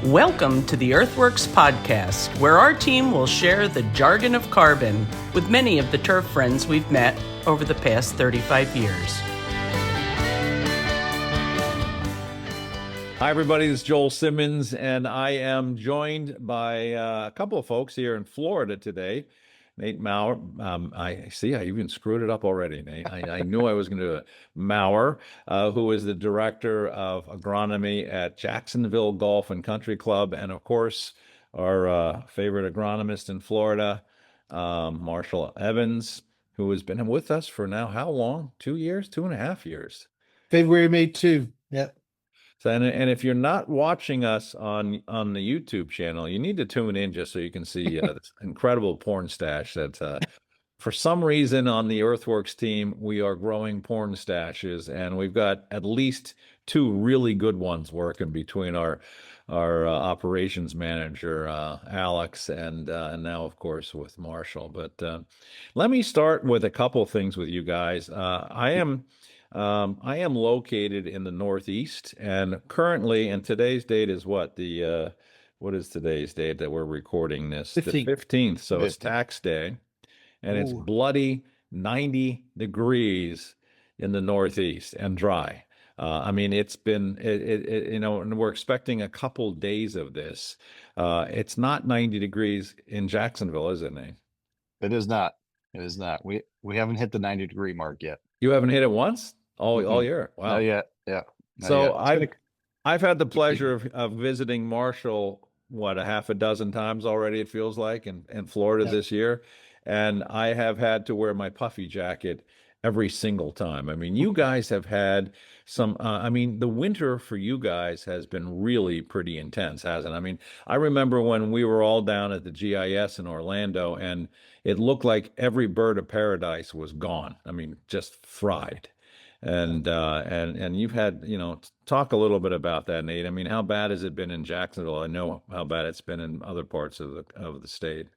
Welcome to the Earthworks podcast, where our team will share the jargon of carbon with many of the turf friends we've met over the past 35 years. Hi, everybody. This is Joel Simmons, and I am joined by a couple of folks here in Florida today. Nate Maurer. I even screwed it up already, Nate. I knew I was going to do it. Maurer, who is the director of agronomy at Jacksonville Golf and Country Club, and of course, our favorite agronomist in Florida, Marshall Evans, who has been with us for now how long? 2 years, 2.5 years. February, May 2. Yep. So, and if you're not watching us on the YouTube channel, you need to tune in just so you can see this incredible porn stash that for some reason on the Earthworks team, we are growing porn stashes, and we've got at least two really good ones working between our operations manager, Alex, and now, of course, with Marshall. But let me start with a couple things with you guys. I am located in the Northeast, and currently, and today's date is what? What is today's date that we're recording this? 15th. The 15th, so it's tax day, and it's bloody 90 degrees in the Northeast and dry. I mean, it's been, and we're expecting a couple days of this. It's not 90 degrees in Jacksonville, is it, Nate? It is not. It is not. We haven't hit the 90-degree mark yet. You haven't hit it once? All year. Wow. Not yet. Yeah. So I've had the pleasure of visiting Marshall, a half a dozen times already, it feels like, in Florida this year. And I have had to wear my puffy jacket every single time. I mean, you guys have had some, the winter for you guys has been really pretty intense, hasn't it? I mean, I remember when we were all down at the GIS in Orlando, and it looked like every bird of paradise was gone. I mean, just fried. And you've had, talk a little bit about that, Nate. I mean, how bad has it been in Jacksonville? I know how bad it's been in other parts of the state.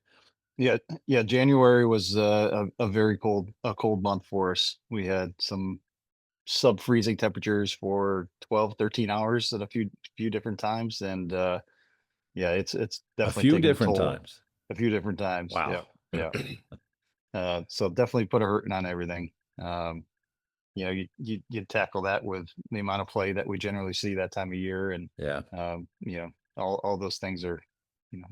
Yeah. January was a very cold month for us. We had some sub-freezing temperatures for 12, 13 hours at a few different times, and it's definitely a few different times. A few different times. Wow. Yeah. So definitely put a hurting on everything. You tackle that with the amount of play that we generally see that time of year, and all those things are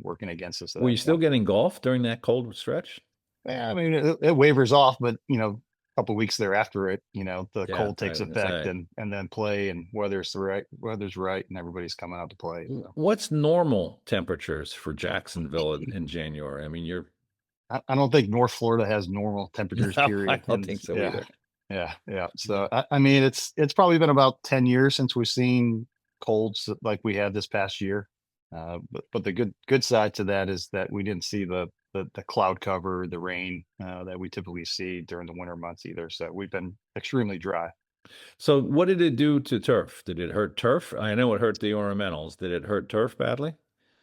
working against us. Were you still getting golf during that cold stretch? Yeah, I mean it wavers off, but a couple of weeks thereafter, the cold takes effect, and then play and weather's right, and everybody's coming out to play. So. What's normal temperatures for Jacksonville in January? I mean, I don't think North Florida has normal temperatures. No, period. I don't think so either. Yeah. So I mean, it's probably been about 10 years since we've seen colds like we had this past year. But the good side to that is that we didn't see the cloud cover, the rain that we typically see during the winter months either. So we've been extremely dry. So what did it do to turf? Did it hurt turf? I know it hurt the ornamentals. Did it hurt turf badly?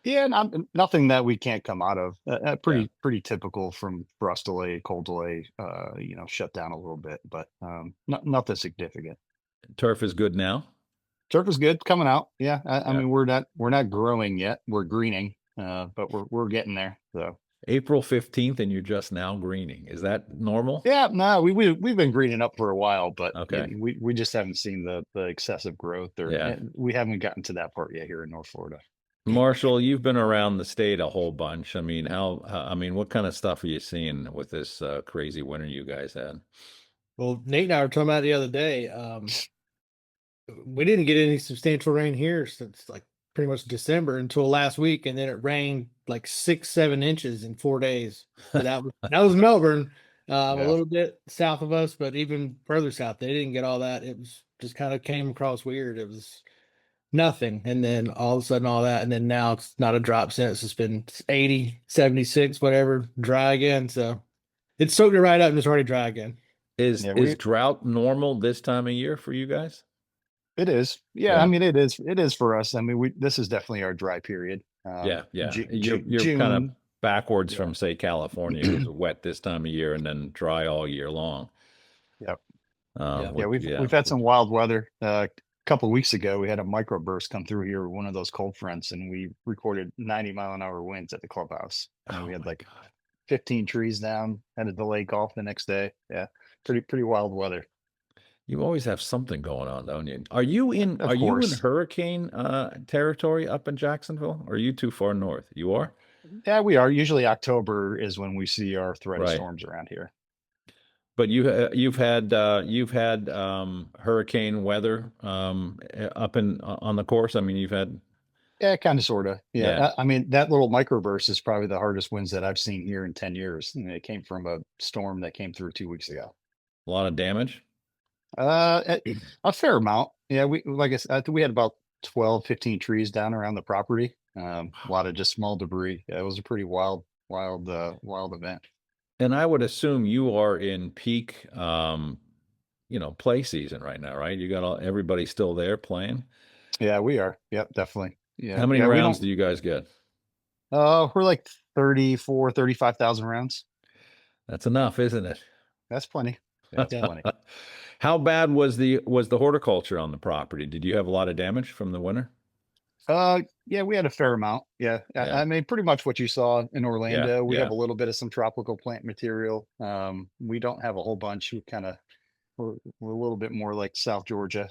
Yeah, nothing that we can't come out of. Pretty typical from frost delay, cold delay, shut down a little bit, but nothing significant. Turf is good now? Turf is good, coming out. Yeah. I mean, we're not growing yet. We're greening, but we're getting there. So April 15th, and you're just now greening. Is that normal? Yeah, no, we've been greening up for a while, but okay. We just haven't seen the excessive growth, we haven't gotten to that part yet here in North Florida. Marshall, you've been around the state a whole bunch. I mean, what kind of stuff are you seeing with this crazy winter you guys had? Well, Nate and I were talking about it the other day. We didn't get any substantial rain here since like pretty much December until last week, and then it rained like 6-7 inches in 4 days. So that was Melbourne, a little bit south of us, but even further south, they didn't get all that. It was just kind of came across weird. It was nothing, and then all of a sudden all that, and then now it's not a drop since. It's been 80, 76, whatever, dry again. So it soaked it right up and it's already dry again. Is drought normal this time of year for you guys? It is. Yeah. I mean, it is for us. I mean, this is definitely our dry period. You're kind of backwards from, say, California. It was wet this time of year and then dry all year long. Yep. We've had some wild weather. couple of weeks ago, we had a microburst come through here, one of those cold fronts, and we recorded 90-mile-an-hour winds at the clubhouse. And Oh we had my like God. 15 trees down, had to delay golf the next day. Yeah, pretty wild weather. You always have something going on, don't you? Are you in Of course. hurricane territory up in Jacksonville? Or are you too far north? You are? Yeah, we are. Usually October is when we see our threat of Right. storms around here. But you've had hurricane weather up on the course. I mean, you've had Yeah, kind of, sort of. Yeah. yeah, I mean, that little microburst is probably the hardest winds that I've seen here in 10 years. And it came from a storm that came through 2 weeks ago. a lot of damage. A fair amount. Yeah, like I said, I think we had about 12, 15 trees down around the property. A lot of just small debris. Yeah, it was a pretty wild event. And I would assume you are in peak play season right now, right? You got everybody still there playing. Yeah, we are. Yep, definitely. Yeah. How many Yeah, rounds do you guys get? we're like 35,000 rounds. That's enough, isn't it? That's plenty. Yeah, that's plenty. How bad was the horticulture on the property? Did you have a lot of damage from the winter? Yeah, we had a fair amount. Yeah. Yeah. I mean, pretty much what you saw in Orlando. We yeah. have a little bit of some tropical plant material. We don't have a whole bunch. We're a little bit more like South Georgia.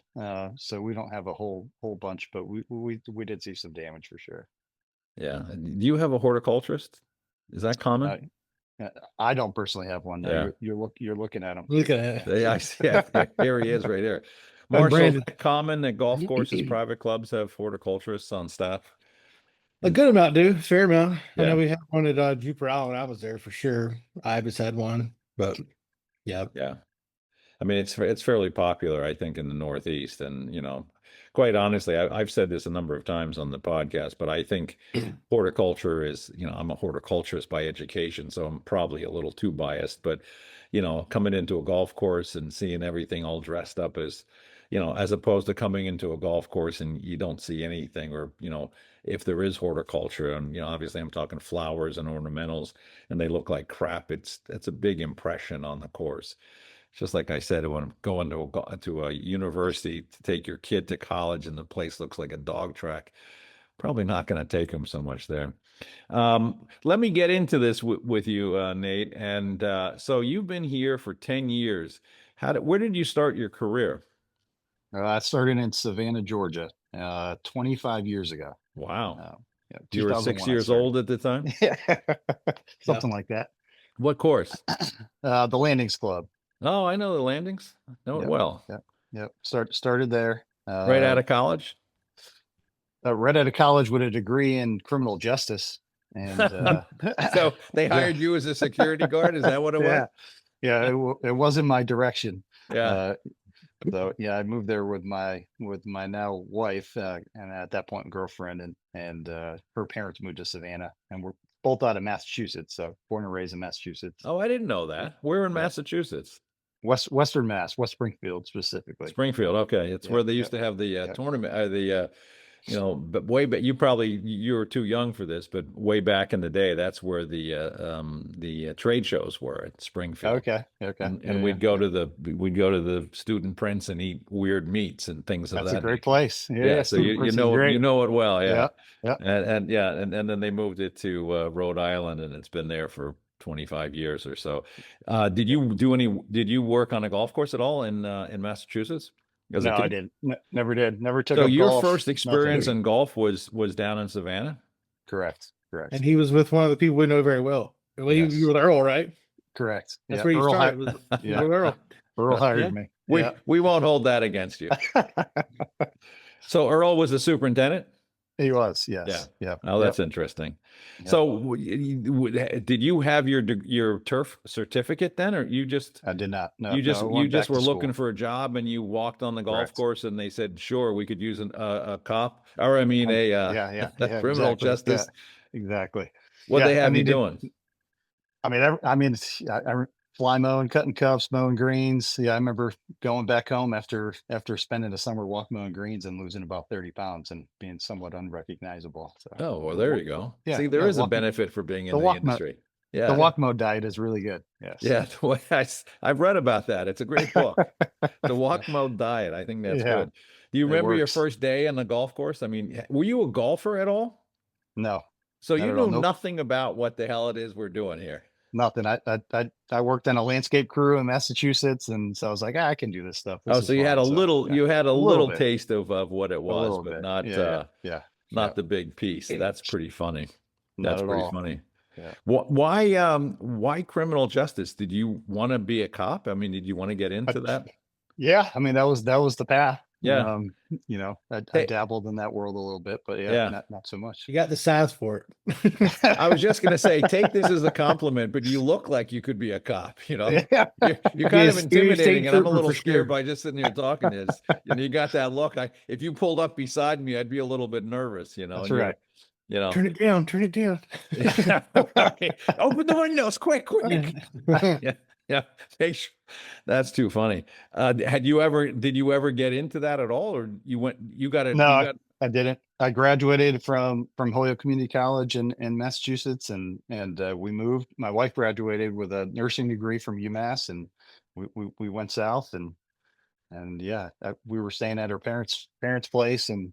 So we don't have a whole bunch, but we did see some damage for sure. Yeah. Do you have a horticulturist? Is that common? I don't personally have one. Yeah. You're looking at him. Look at it. I see. Here he is right there. Marshall, is it common that golf courses, private clubs have horticulturists on staff? A good amount do, fair amount. I Yeah. know we had one at Jupiter Island. I was there for sure. Ibis had one, but yeah. Yeah. I mean, it's fairly popular, I think, in the Northeast. And, quite honestly, I've said this a number of times on the podcast, but I think horticulture is, I'm a horticulturist by education, so I'm probably a little too biased. But, coming into a golf course and seeing everything all dressed up as opposed to coming into a golf course and you don't see anything, or, if there is horticulture, and, obviously I'm talking flowers and ornamentals and they look like crap, it's a big impression on the course. Just like I said, when I'm going to a university to take your kid to college and the place looks like a dog track, probably not going to take them so much there. Let me get into this with you, Nate. And so you've been here for 10 years. Where did you start your career? I started in Savannah, Georgia, 25 years ago. Wow. Yeah, You were 6 years old at the time? Something like that. What course? The Landings Club. Oh, I know the Landings. Know it well. Yep. Started there. Right out of college? Right out of college with a degree in criminal justice. And so they hired you as a security guard? Is that what it was? Yeah, it wasn't my direction. Yeah. So yeah, I moved there with my now wife, and at that point girlfriend, and her parents moved to Savannah, and we're both out of Massachusetts. So born and raised in Massachusetts. Oh, I didn't know that. Where in Massachusetts? Western Mass, West Springfield specifically. Springfield, okay. It's where they used to have the tournament, but way back, you were too young for this, but way back in the day, that's where the trade shows were at Springfield. Okay. And we'd go to the student prints and eat weird meats and things of that. That's a great place. Yeah. So you know it well. Yeah. Yeah. And then they moved it to Rhode Island, and it's been there for 25 years or so. Did you work on a golf course at all in Massachusetts? No, I didn't. Never did. Never took So up your golf. first experience in golf was down in Savannah? Correct. And he was with one of the people we know very well. Well, Yes. you were with Earl, right? Correct. That's where you Earl started. Was with Earl. Earl hired me. We won't hold that against you. So Earl was the superintendent? He was, yes. Yeah. Oh, that's interesting. Yep. So did you have your turf certificate then, or you just? I did not. No, you just were looking school. for a job and you walked on the golf Correct. course and they said, sure, we could use a cop, or I mean a criminal exactly. justice. Yeah, exactly. What they have you doing? I fly mowing, cutting cups, mowing greens. Yeah, I remember going back home after spending a summer walk mowing greens and losing about 30 pounds and being somewhat unrecognizable. So, Oh, well, there you go. Yeah, See, there is a walk- benefit for being in the the walk industry. Yeah. The walk mow diet is really good. Yes. Yeah, the way I've read about that. It's a great book. The Walk Mode Diet. I think that's Yeah. good. Do you It remember your works. first day on the golf course? I mean, were you a golfer at all? No, So not you at all. knew Nope. nothing about what the hell it is we're doing here. Nothing. I worked on a landscape crew in Massachusetts, and so I was like, I can do this stuff. Oh, This so is you had fun. a So little, yeah, you had a a little little bit, taste of what it a was, little but bit. not Yeah. not the big piece. That's pretty funny. Not That's at pretty all. funny. Yeah. Why criminal justice? Did you want to be a cop? I mean, did you want to get into that? Yeah. I mean, that was the path. Yeah. I dabbled in that world a little bit, but Yeah. not so much. You got the size for it. I was just going to say, take this as a compliment, but you look like you could be a cop, Yeah. You're Be kind a of serious intimidating, state and I'm a trooper little for scared sure. by just sitting here talking. You got that look. If you pulled up beside me, I'd be a little bit nervous, That's and right. Turn it down. Turn it down. Open the windows, quick. Yeah. That's too funny. Did you ever get into that at all, or No, I didn't. I graduated from Holyoke Community College in Massachusetts, and we moved. My wife graduated with a nursing degree from UMass, and we went south, and we were staying at her parents' place, and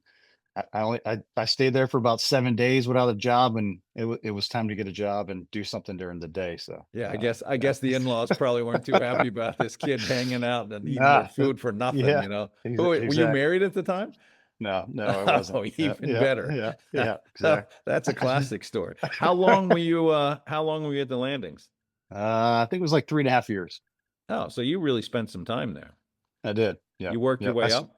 I stayed there for about 7 days without a job, and it was time to get a job and do something during the day. So yeah, I guess the in-laws probably weren't too happy about this kid hanging out and eating their food for nothing, yeah, Were you exactly. married at the time? No, I wasn't. Oh, even better. Yeah, exactly. That's a classic story. How long were you at the landings? I think it was like 3.5 years. Oh, so you really spent some time there. I did. Yeah. You worked your way up?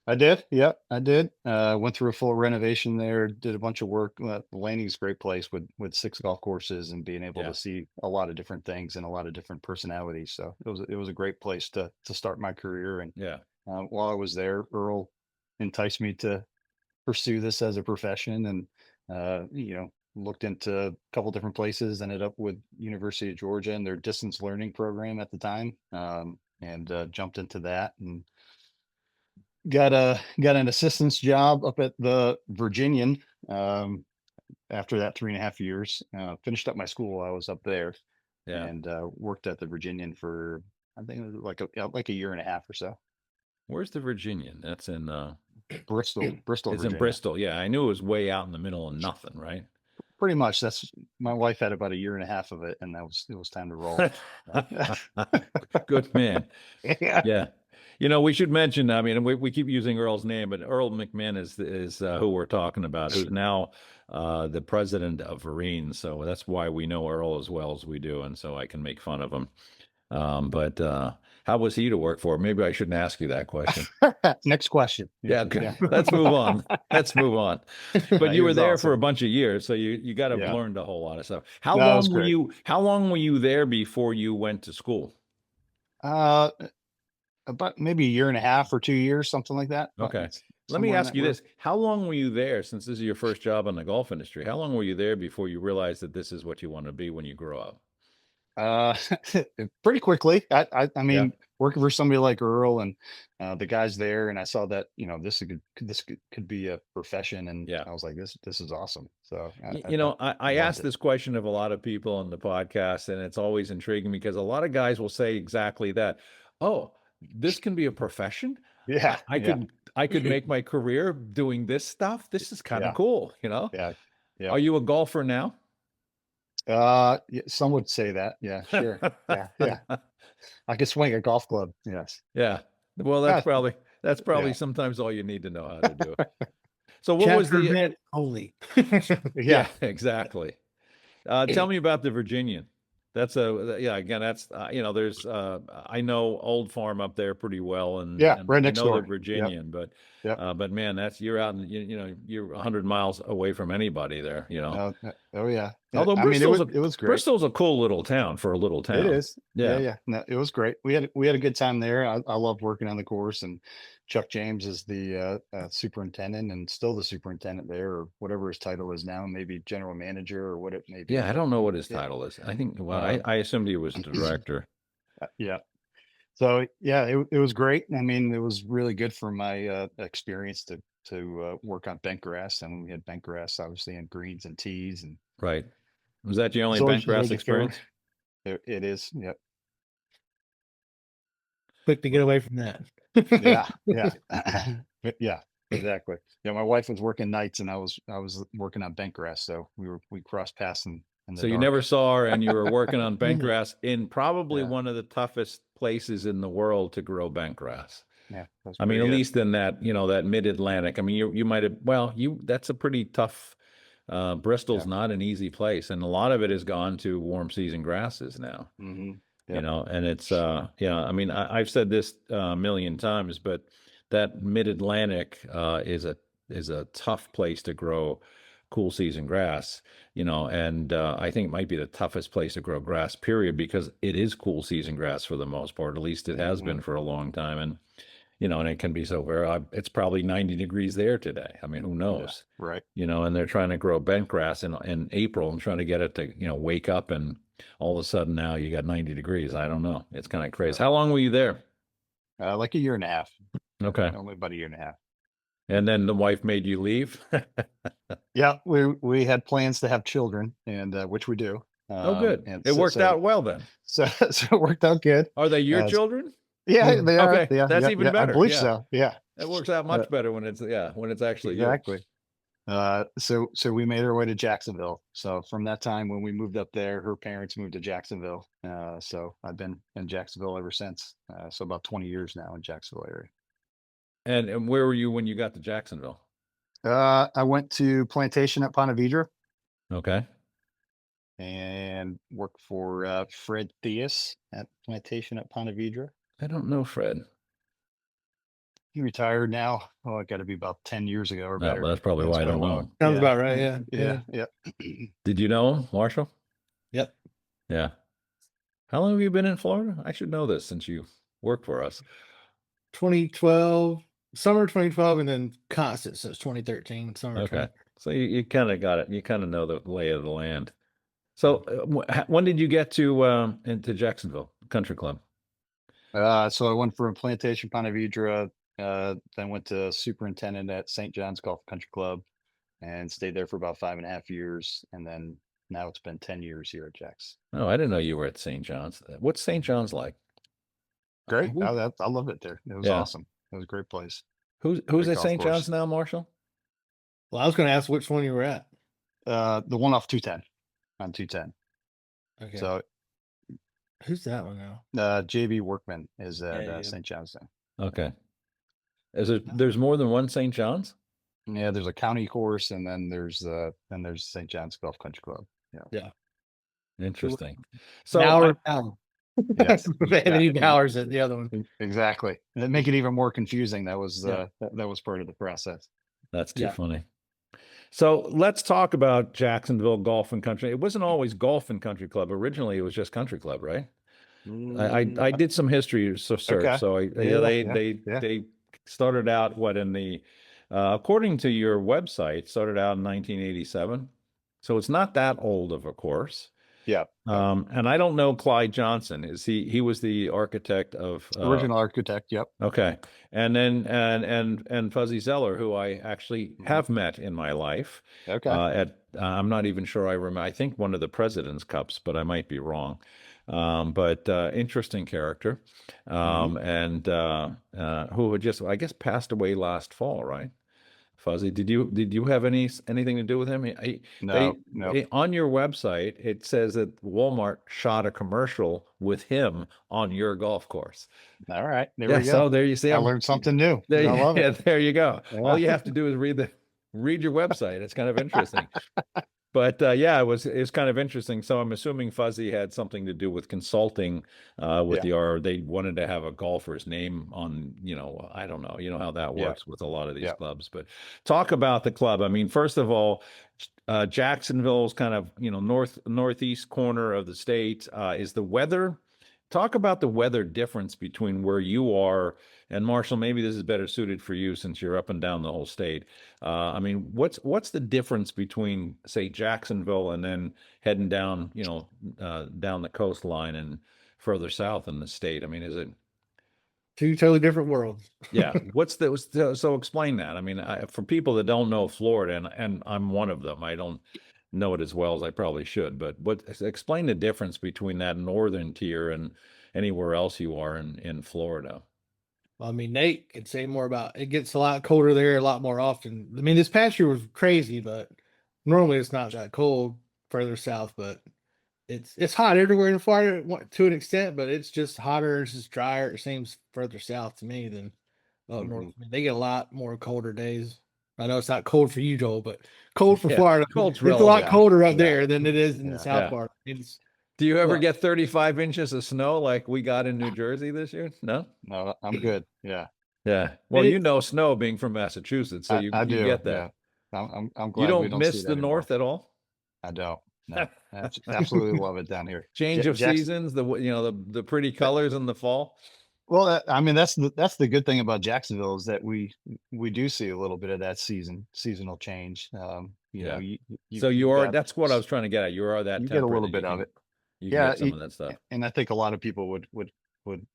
I did. Yeah, I did. Went through a full renovation there, did a bunch of work. The landing's a great place with 6 golf courses and being able to see a lot of different things and a lot of different personalities. So it was a great place to start my career. And Yeah. while I was there, Earl enticed me to pursue this as a profession, and looked into a couple different places, ended up with University of Georgia and their distance learning program at the time, and jumped into that, and got an assistant's job up at the Virginian after that 3.5 years. Finished up my school while I was up there, Yeah. and worked at the Virginian for, I think it was like a year and a half or so. Where's the Virginian? That's in Bristol, it's Virginia. in Bristol. Yeah, I knew it was way out in the middle of nothing, right? Pretty much. That's my wife had about a year and a half of it, and it was time to roll. Good man. Yeah. Yeah. We should mention, I mean, we keep using Earl's name, but Earl McMahon is who we're talking about, who's now the president of Vereen. So that's why we know Earl as well as we do. And so I can make fun of him. But how was he to work for? Maybe I shouldn't ask you that question. Next question. Yeah. Let's move on. But you were there for a bunch of years, so you got to have learned a whole lot of stuff. How long were you there before you went to school? About maybe a year and a half or 2 years, something like that. Okay. Let me ask you this. How long were you there, since this is your first job in the golf industry? How long were you there before you realized that this is what you want to be when you grow up? Pretty quickly. I mean, working for somebody like Earl and the guys there, and I saw that, this could be a profession, and I was like, this is awesome. So I ask this question of a lot of people on the podcast, and it's always intriguing because a lot of guys will say exactly that. Oh, this can be a profession. Yeah, I could make my career doing this stuff. This is kind of cool, Yeah. Are you a golfer now? Some would say that. Yeah, sure. Yeah. I could swing a golf club. Yes. Yeah. Well, that's probably sometimes all you need to know how to do. So what was the event only? Yeah, exactly. Tell me about the Virginian. That's again, that's there's I know Old Farm up there pretty well, and right next door. The Virginian, but man, you're out in, you're 100 miles away from anybody there, Oh yeah. Although it was great. Bristol's a cool little town for a little town. It is. Yeah. No, it was great. We had a good time there. I loved working on the course, and Chuck James is the superintendent, and still the superintendent there, or whatever his title is now, maybe general manager or what it may be. Yeah, I don't know what his title is. I think, I assumed he was the director. Yeah. So it was great. I mean, it was really good for my experience to work on bent grass, and we had bent grass obviously and greens and tees, and right. Was that your only So bent grass really experience? it is. Yep. Quick to get away from that. Yeah. Yeah, exactly. Yeah, my wife was working nights and I was working on bent grass, so we crossed paths in the So you dark. never saw her, and you were working on bent grass in probably Yeah. one of the toughest places in the world to grow bent grass. Yeah, that's I mean, pretty at good. least in that, that mid-Atlantic. I mean, you might have, well, that's a pretty tough, Bristol's Yeah. not an easy place. And a lot of it has gone to warm season grasses now, Mm-hmm. and it's, yeah, I mean, I've said this a million times, but that mid-Atlantic, is a tough place to grow cool season grass, and, I think it might be the toughest place to grow grass, period, because it is cool season grass for the most part. At least it has been for a long time. And, and it can be so very, it's probably 90 degrees there today. I mean, who knows? Right. And they're trying to grow bent grass in April and trying to get it to, wake up, and all of a sudden now you got 90 degrees. I don't know. It's kind of crazy. How long were you there? Like a year and a half. Okay. Only about a year and a half. And then the wife made you leave? Yeah, we had plans to have children, and which we do. Oh, good. And It worked out well then. So it worked out good. Are they your children? Yeah, they are. Okay, Yeah, that's yeah, even yeah, better. I believe Yeah. so. Yeah, It works out much better when it's actually you. exactly. So we made our way to Jacksonville. So from that time when we moved up there, her parents moved to Jacksonville. So I've been in Jacksonville ever since. So about 20 years now in Jacksonville area. And where were you when you got to Jacksonville? I went to plantation at Ponte Vedra Okay. and worked for Fred Theus at plantation at Ponte Vedra. I don't know Fred. He retired now. Oh, it got to be about 10 years ago or No, better. that's probably why I don't know him. Sounds Yeah. about right. Yeah. Yeah. Did you know him, Marshall? Yep. Yeah. How long have you been in Florida? I should know this since you work for us. 2012, summer 2012, and then constant since 2013, summer. Okay. So you kind of got it. You kind of know the lay of the land. So when did you get to into Jacksonville Country Club? So I went from plantation Ponte Vedra, then went to superintendent at St. John's Golf Country Club and stayed there for about 5.5 years. And then now it's been 10 years here at Jack's. Oh, I didn't know you were at St. John's. What's St. John's like? Great. I love it there. It was awesome. It was a great place. Who's at St. John's now, Marshall? Well, I was going to ask which one you were at. The one off 210 on 210. Okay. So who's that one now? JB Workman is at Yeah. St. John's now. Okay. There's more than one St. John's? Yeah, there's a county course, and then there's St. John's Golf Country Club. Yeah. Interesting. So Maurer Town. Yes, Any Bowers at the other one. exactly. And it make it even more confusing. That was that was part of the process. That's too funny. So let's talk about Jacksonville Golf and Country. It wasn't always Golf and Country Club. Originally, it was just Country Club, right? I did some history search. Okay. So they started out in the according to your website, started out in 1987. So it's not that old of a course. Yeah. And I don't know Clyde Johnson. He was the architect of original architect. Yep. Okay. And then and Fuzzy Zeller, who I actually have met in my life. Okay. I'm not even sure I remember. I think one of the President's Cups, but I might be wrong. But interesting character. And who had just, I guess, passed away last fall, right? Fuzzy, did you have anything to do with him? No. On your website, it says that Walmart shot a commercial with him on your golf course. All right, there Yeah, we go. so there you see. I learned something new. There, I love it. there you go. Yeah. All you have to do is read your website. It's kind of interesting. But yeah, it was kind of interesting. So I'm assuming Fuzzy had something to do with consulting with they wanted to have a golfer's name on, I don't know, how that works with a lot of these clubs. But talk about the club. I mean, first of all, Jacksonville's kind of, northeast corner of the state. Is the weather? Talk about the weather difference between where you are and Marshall. Maybe this is better suited for you since you're up and down the whole state. I mean, what's the difference between, say, Jacksonville and then heading down, down the coastline and further south in the state? I mean, is it two totally different worlds? Yeah. So explain that. I mean, for people that don't know Florida, and I'm one of them, I don't know it as well as I probably should, but explain the difference between that northern tier and anywhere else you are in Florida. I mean, Nate could say more about it. Gets a lot colder there a lot more often. I mean, this past year was crazy, but normally it's not that cold further south, but it's hot everywhere in Florida to an extent, but it's just hotter, it's just drier. It seems further south to me than up north. Mhm. I mean, they get a lot more colder days. I know it's not cold for you, Joel, but cold for Yeah, Florida. cold's It's a lot relative. colder up Yeah. there than it is in the Yeah. South Yeah. Florida. It's Do you ever Look. get 35 inches of snow like we got in New Jersey this year? No? No, I'm good. Yeah, Yeah. Well, you know snow being from Massachusetts, so I you do. get Yeah, that. I'm You glad we don't don't see miss that the anymore. North at all? I don't. No, absolutely love it down here. Change of Jackson, seasons, the pretty colors in the fall. well, I mean, that's the good thing about Jacksonville is that we do see a little bit of that seasonal change. You know, Yeah. you So you've got that's what I was trying to get at. You are that you get a temperate little that bit of it. you can Yeah, get some of that stuff. and I think a lot of people would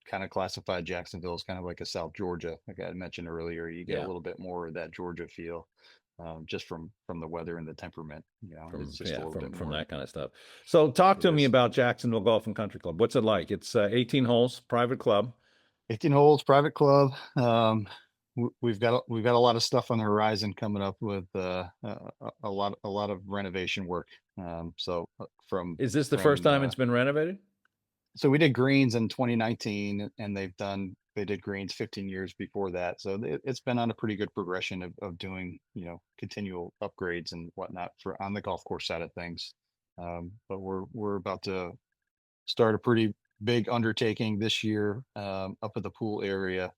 kind of classify Jacksonville as kind of like a South Georgia, like I had mentioned earlier. You get Yeah. a little bit more of that Georgia feel, just from the weather and the temperament. You know, it's just a little bit From more. that kind of stuff. So talk to It me is. about Jacksonville Golf and Country Club. What's it like? It's 18 holes, private club. 18 holes, private club. We've got a lot of stuff on the horizon coming up with a lot of renovation work. So from Is this the first time it's been renovated? so we did greens in 2019, and they did greens 15 years before that. So it's been on a pretty good progression of doing continual upgrades and whatnot for on the golf course side of things. But we're about to start a pretty big undertaking this year, up at the pool area,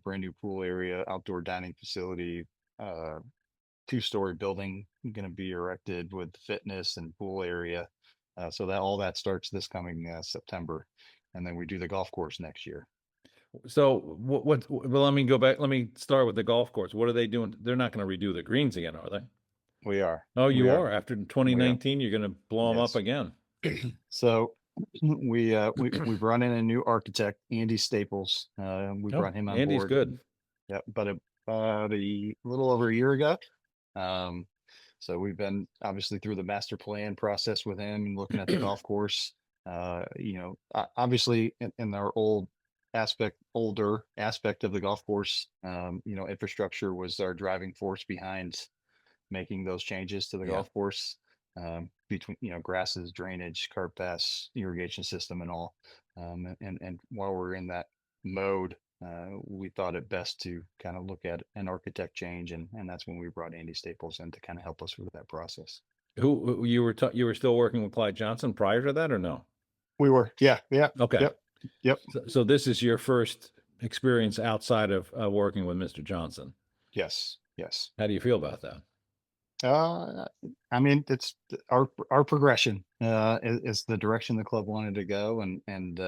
brand new pool area, outdoor dining facility, uh, 2-story building going to be erected with fitness and pool area. So that all that starts this coming September, and then we do the golf course next year. So well, let me go back. Let me start with the golf course. What are they doing? They're not going to redo the greens again, are they? We are. Oh, We you are. are. After 2019, you're going to blow them up Yes. again. So we've brought in a new architect, Andy Staples. We brought him on Andy's board. good. Yeah, but about a little over a year ago. Um, so we've been obviously through the master plan process with him, looking at the golf course. Obviously in our older aspect of the golf course, infrastructure was our driving force behind making those changes to the Yeah. golf course, between grasses, drainage, carp paths, irrigation system, and all. And while we're in that mode, we thought it best to kind of look at an architect change, and that's when we brought Andy Staples in to kind of help us with that process. Who you were still working with Clyde Johnson prior to that, or no? We were, yeah, Okay. yep, So this is your first experience outside of working with Mr. Johnson. yes. How do you feel about that? I mean, it's our progression is the direction the club wanted to go, and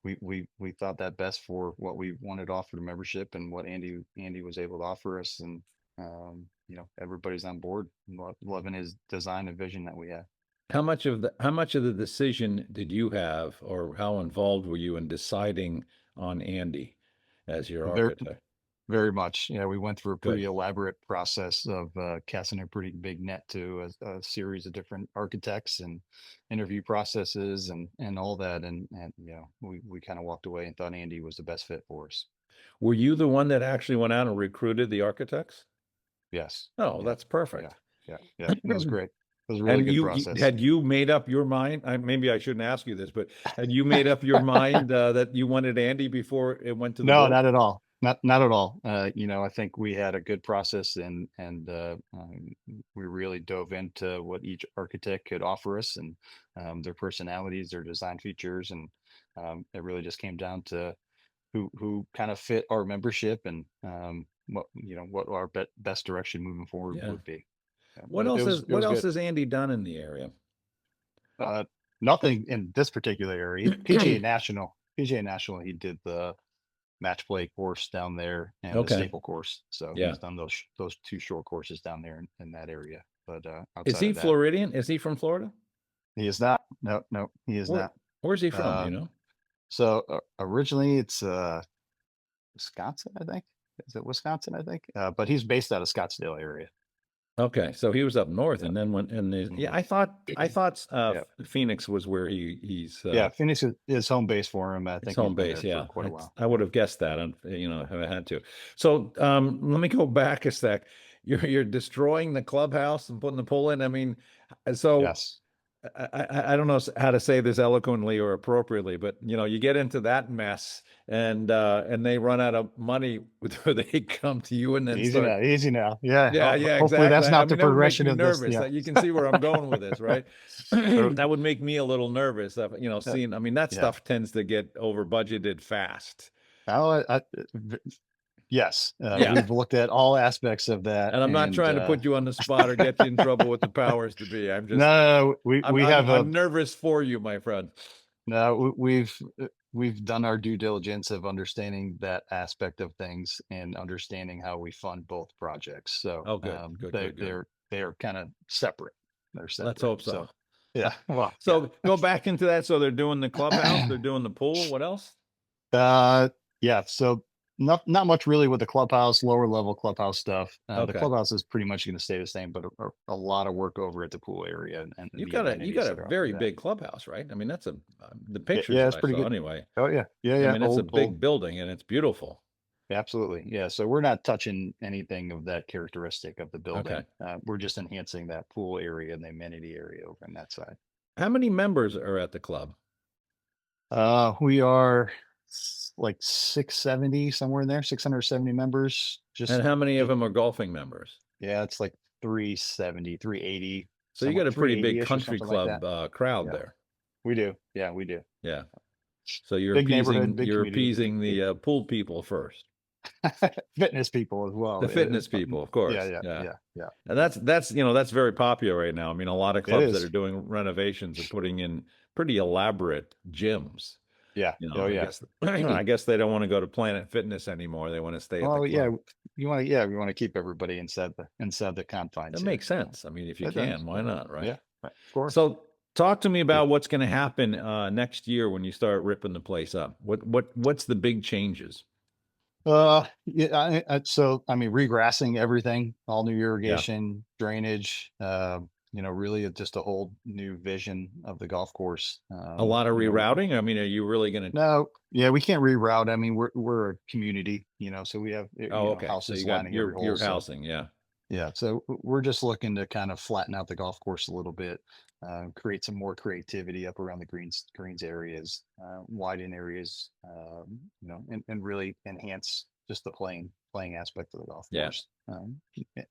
we thought that best for what we wanted to offer to membership and what Andy was able to offer us, and everybody's on board, loving his design and vision that we have. How much of the decision did you have, or how involved were you in deciding on Andy as your Very, architect? very much. Yeah, we went through a pretty Good. elaborate process of casting a pretty big net to a series of different architects and interview processes and all that. And we kind of walked away and thought Andy was the best fit for us. Were you the one that actually went out and recruited the architects? Yes. Oh, Yeah. that's perfect. Yeah. It was great. It was a really And good process. had you made up your mind? Maybe I shouldn't ask you this, but had you made up your mind that you wanted Andy before it went to the No, board? not at all. Not at all. I think we had a good process, and we really dove into what each architect could offer us, and their personalities, their design features, and it really just came down to who kind of fit our membership, and what our best direction moving forward Yeah. would be. What else has Andy done in the area? Nothing in this particular area. PGA National. He did the match play course down there and Okay. the staple course. So Yeah. he's done those 2 short courses down there in that area. But Is outside he of that, Floridian? Is he from Florida? he is not. No, he is not. Where's he from? Do Uh, you know? So originally it's Wisconsin, I think. Is it Wisconsin? I think. But he's based out of Scottsdale area. Okay, so he was up north, and then I thought Yeah. Phoenix was where he's Yeah, Phoenix is home base for him. I his think home he's been base. there Yeah, for quite a while. I would have guessed that, if I had to. So let me go back a sec. You're destroying the clubhouse and putting the pool in. I mean, so Yes. I don't know how to say this eloquently or appropriately, but you get into that mess, and they run out of money, where they come to you and then Easy start. now. Easy now. Yeah. Yeah, Hopefully exactly. that's not the That would make progression me of this. nervous. Yeah. You can see where I'm going with this, right? That would make me a little nervous. Seeing. I mean, that Yeah. stuff tends to get over budgeted fast. Oh, yes. Yeah. We've looked at all aspects of that. And I'm not trying to put you on the spot or get you in trouble with the powers to be. I'm just. No, I'm nervous for you, my friend. No, we've done our due diligence of understanding that aspect of things and understanding how we fund both projects. So, Oh, good, good. they're kind of separate. They're separate. Let's hope so. Yeah. Well, so go back into that. So they're doing the clubhouse, they're doing the pool. What else? Yeah. So not much really with the clubhouse, lower level clubhouse stuff. The Okay. clubhouse is pretty much going to stay the same, but a lot of work over at the pool area. And You've the got a amenities that are off very of that. big clubhouse, right? I mean, that's the pictures Yeah, it's that I pretty saw good. anyway. Oh yeah. Yeah. I mean, it's a Old big building and it's beautiful. Absolutely. Yeah. So we're not touching anything of that characteristic of the building. Okay. We're just enhancing that pool area and the amenity area over on that side. How many members are at the club? We are like 670, somewhere in there, 670 members. And how many of them are golfing members? Yeah, it's like 370, 380. So you got a pretty big 380-ish or country something like club crowd Yeah. there. We do. Yeah, we do. Yeah. So you're Big neighborhood, big you're community. appeasing the pool people first. Fitness people as well. The fitness people, of course. Yeah. And that's very popular right now. I mean, a lot of clubs that is. are doing renovations are putting in pretty elaborate gyms. Yeah. I guess they don't want to go to Planet Fitness anymore. They want to stay at the club. Yeah, we want to keep everybody inside the confines. That makes sense. I mean, if you can, why not, right? Yeah, of course. So talk to me about what's going to happen next year when you start ripping the place up. What's the big changes? So I mean, regrassing everything, all new irrigation, drainage, really just a whole new vision of the golf course. A lot of rerouting. I mean, are you really going to? No, yeah, we can't reroute. I mean, we're a community, so we have okay. houses So you got lining your every hole, housing, yeah. Yeah, so we're just looking to kind of flatten out the golf course a little bit, create some more creativity up around the greens areas, widen areas, and really enhance just the playing aspect of the golf course,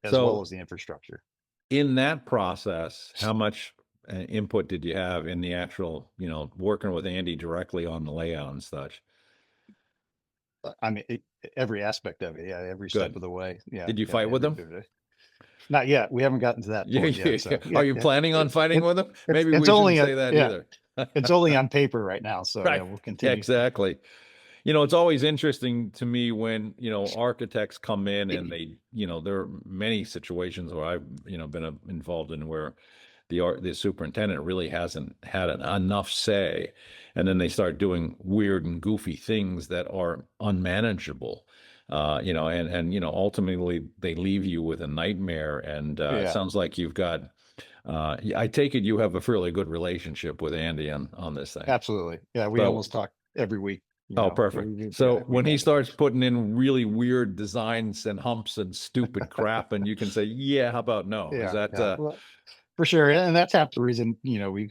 as well as the infrastructure. In that process, how much input did you have in the actual, working with Andy directly on the layout and such? I mean, every aspect of it, yeah, every step of the way. Yeah. Did you fight with him? Not yet. We haven't gotten to that point yet. So, Are you planning on fighting with him? Maybe we shouldn't say that either. It's only on paper right now, so Right. we'll continue. Exactly. It's always interesting to me when, architects come in and they, there are many situations where I've, been involved in where the superintendent really hasn't had enough say, and then they start doing weird and goofy things that are unmanageable. And ultimately they leave you with a nightmare. And it sounds like you've got, I take it you have a fairly good relationship with Andy on this thing. Absolutely. Yeah. We almost talk every week. Perfect. So when he starts putting in really weird designs and humps and stupid crap, and you can say, yeah, how about no? Is that, well, for sure. And that's half the reason, we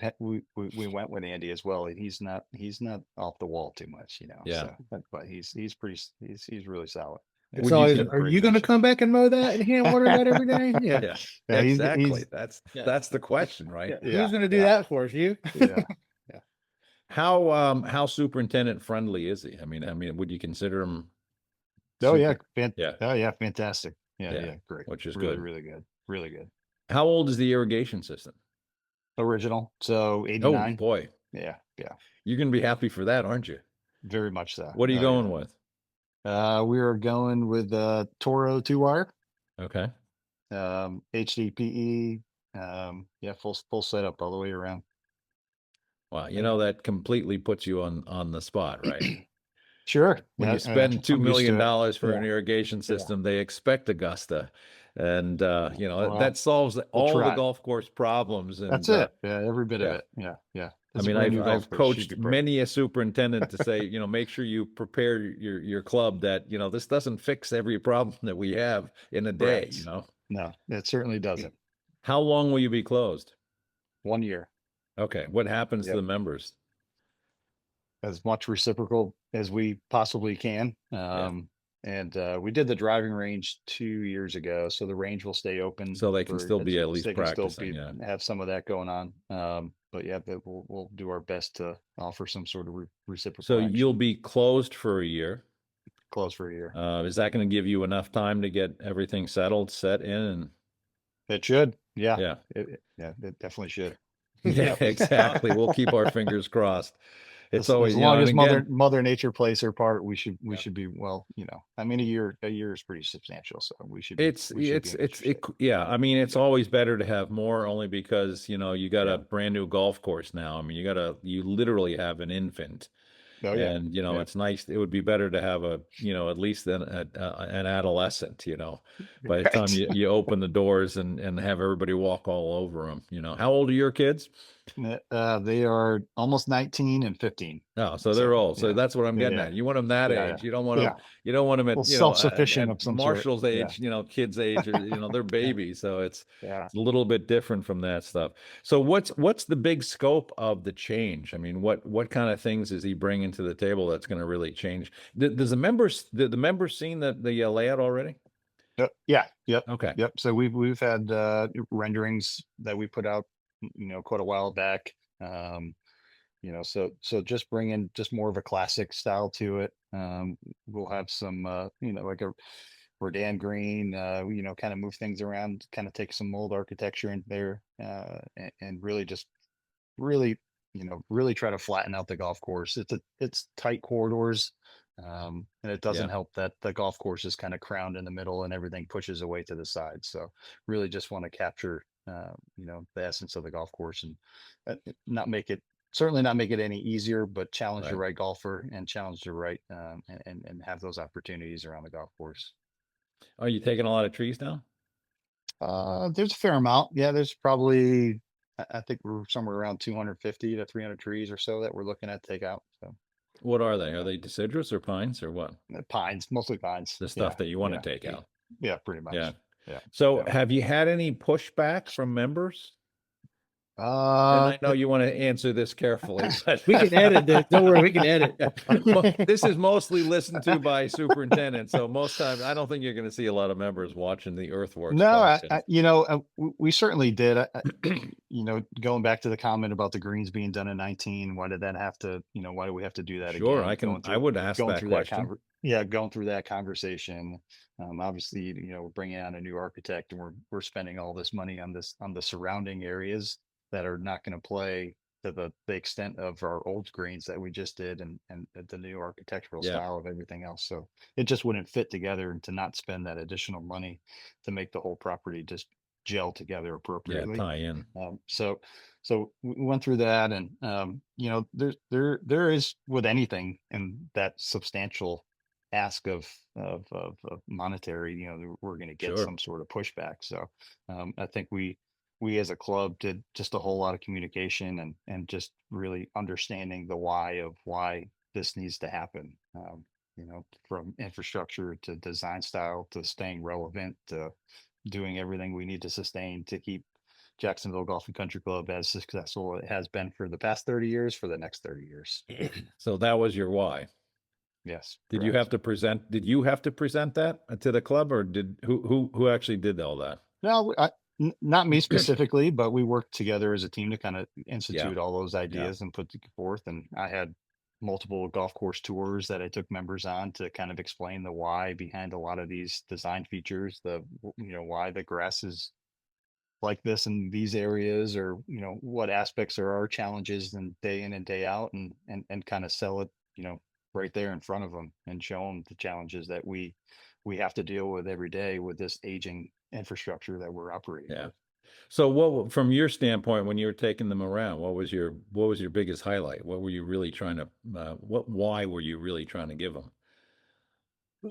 went with Andy as well. He's not off the wall too much, Yeah. So, but he's really solid. It's always, are you going to come back and mow that and hand water that every day? Yeah. Exactly. That's the question, right? Yeah. Who's going to do that for us? You? Yeah. How superintendent friendly is he? I mean, would you consider him? Oh yeah. Yeah. Yeah. Fantastic. Yeah. Great. Which is really, good. really good. Really good. How old is the irrigation system? Original. So 89. Oh boy. Yeah. You're going to be happy for that, aren't you? Very much so. What are you going with? We are going with Toro 2-wire. Okay. HDPE. Full setup all the way around. Wow, that completely puts you on the spot, right? Sure. When you spend $2 million for an irrigation system, they expect Augusta. And, you know, Well, that solves we'll all the try. golf course problems. That's And, it. Yeah, every bit of yeah. it. Yeah, yeah. I It's a mean, brand new golf I've course. Should coached be perfect. many a superintendent to say, you know, make sure you prepare your club that, you know, this doesn't fix every problem that we have in a day, Correct. you know. No, it certainly doesn't. How long will you be closed? 1 year. Okay. What happens to Yep. the members? As much reciprocal as we possibly can. And we did the driving range 2 years ago, so the range will stay open. So they can still be at least they can still practicing. Yeah. have some of that going on. But yeah, we'll do our best to offer some sort of reciprocal So action. you'll be closed for a year. Close for a year. Is that going to give you enough time to get everything settled, set in? And It should. Yeah. yeah, It definitely should. yeah, exactly. We'll keep our fingers crossed. It's always, as you know, long and as again, Mother Nature plays her part, we should Yeah. be well. You know, I mean, a year is pretty substantial, so we should. We should be in good shape. yeah. I mean, it's always better to have more, only because, you know, you got Yeah. a brand new golf course now. I mean, you literally have an infant. Oh yeah. And, you know, Yeah. it's nice. It would be better to have a, you know, at least an adolescent, you know, by the time Right. you open the doors and have everybody walk all over them, you know. How old are your kids? They are almost 19 and 15. Oh, so they're old. So yeah. that's what I'm getting Yeah. at. You want them that Yeah, age. You don't want them, yeah. you don't want them at, Well, you know, self-sufficient of some sort. Marshall's age, you know, kids' age, or, you know, they're babies. So it's Yeah. a little bit different from that stuff. So what's the big scope of the change? I mean, what kind of things is he bringing to the table that's going to really change? Does the members seen the layout already? Yeah. Yep. Okay. Yep. So we've had renderings that we put out, you know, quite a while back. You know, so just bringing just more of a classic style to it. We'll have some, you know, like a Rodan green, you know, kind of move things around, kind of take some old architecture in there, and really just really, you know, really try to flatten out the golf course. It's tight corridors. And it doesn't Yeah. help that the golf course is kind of crowned in the middle and everything pushes away to the side. So really just want to capture, you know, the essence of the golf course and not make it, certainly not make it any easier, but challenge the Right. right golfer and challenge the right, and have those opportunities around the golf course. Are you taking a lot of trees down? There's a fair amount. Yeah, there's probably, I think we're somewhere around 250 to 300 trees or so that we're looking at take out. So What are they? Are they deciduous or pines or what? pines, mostly pines. The stuff Yeah, that you want yeah, to take out. yeah, pretty much. Yeah. Yeah. So Yeah. have you had any pushback from members? And Uh, I know you want to answer this carefully, but We can edit this. Don't worry, we can edit. This is mostly listened to by superintendents, so most times I don't think you're going to see a lot of members watching the earthworks. no, podcast. you know, we certainly did. You know, going back to the comment about the greens being done in 19, why did that have to, you know, why do we have to do that Sure, again? I would ask going that through question. going through that conversation. Obviously, you know, we're bringing on a new architect and we're spending all this money on the surrounding areas that are not going to play to the extent of our old greens that we just did and the new architectural Yeah. style of everything else. So it just wouldn't fit together, and to not spend that additional money to make the whole property just gel together Yeah, appropriately. tie in. So we went through that, and you know, there is with anything in that substantial ask of monetary, you know, we're going to get Sure. some sort of pushback. So I think we as a club did just a whole lot of communication and just really understanding the why of why this needs to happen. You know, from infrastructure to design style to staying relevant to doing everything we need to sustain to keep Jacksonville Golf and Country Club as successful it has been for the past 30 years for the next 30 years. So that was your why. Yes. Did you have to present? Did you have to present that to the club, or did who actually did all that? No, not me specifically, but we worked together as a team to kind of institute all those ideas and put forth. And I had multiple golf course tours that I took members on to kind of explain the why behind a lot of these design features, you know, why the grass is like this in these areas, or, you know, what aspects are our challenges and day in and day out, and kind of sell it, you know, right there in front of them and show them the challenges that we have to deal with every day with this aging infrastructure that we're operating Yeah. with. So what, from your standpoint, when you were taking them around, what was your biggest highlight? What were you really trying to, why were you really trying to give them?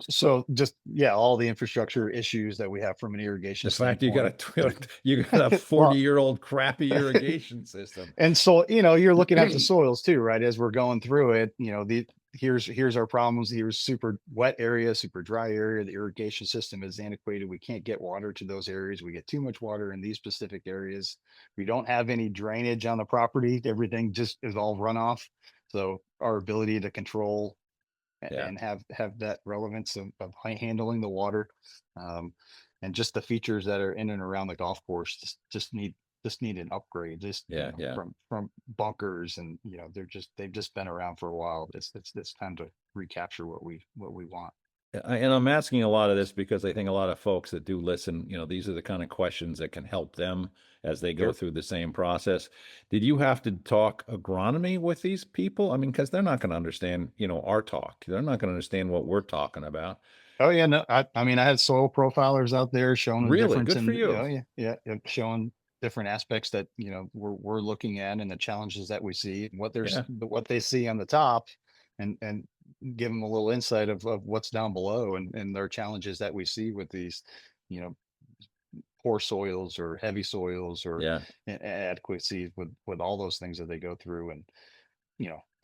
So just, yeah, all the infrastructure issues that we have from an irrigation The fact you got standpoint. you got a Well, 40-year-old crappy irrigation system. and so, you're looking at the soils too, right? As we're going through it, here's our problems. Here's super wet area, super dry area. The irrigation system is antiquated. We can't get water to those areas. We get too much water in these specific areas. We don't have any drainage on the property. Everything just is all runoff. So our ability to control Yeah. and have that relevance of handling the water, and just the features that are in and around the golf course just need an upgrade. Yeah, yeah. From bunkers, and they've just been around for a while. It's time to recapture what we want. And I'm asking a lot of this because I think a lot of folks that do listen, these are the kind of questions that can help them as they go Sure. through the same process. Did you have to talk agronomy with these people? I mean, because they're not going to understand, our talk. They're not going to understand what we're talking about. Oh yeah, no, I mean, I had soil profilers out there showing the Really? difference Good for you. yeah, showing different aspects that we're looking at, and the challenges that we see, and Yeah. what they see on the top, and give them a little insight of what's down below, and their challenges that we see with these, you know, poor soils or heavy soils or Yeah. inadequacies with all those things that they go through, and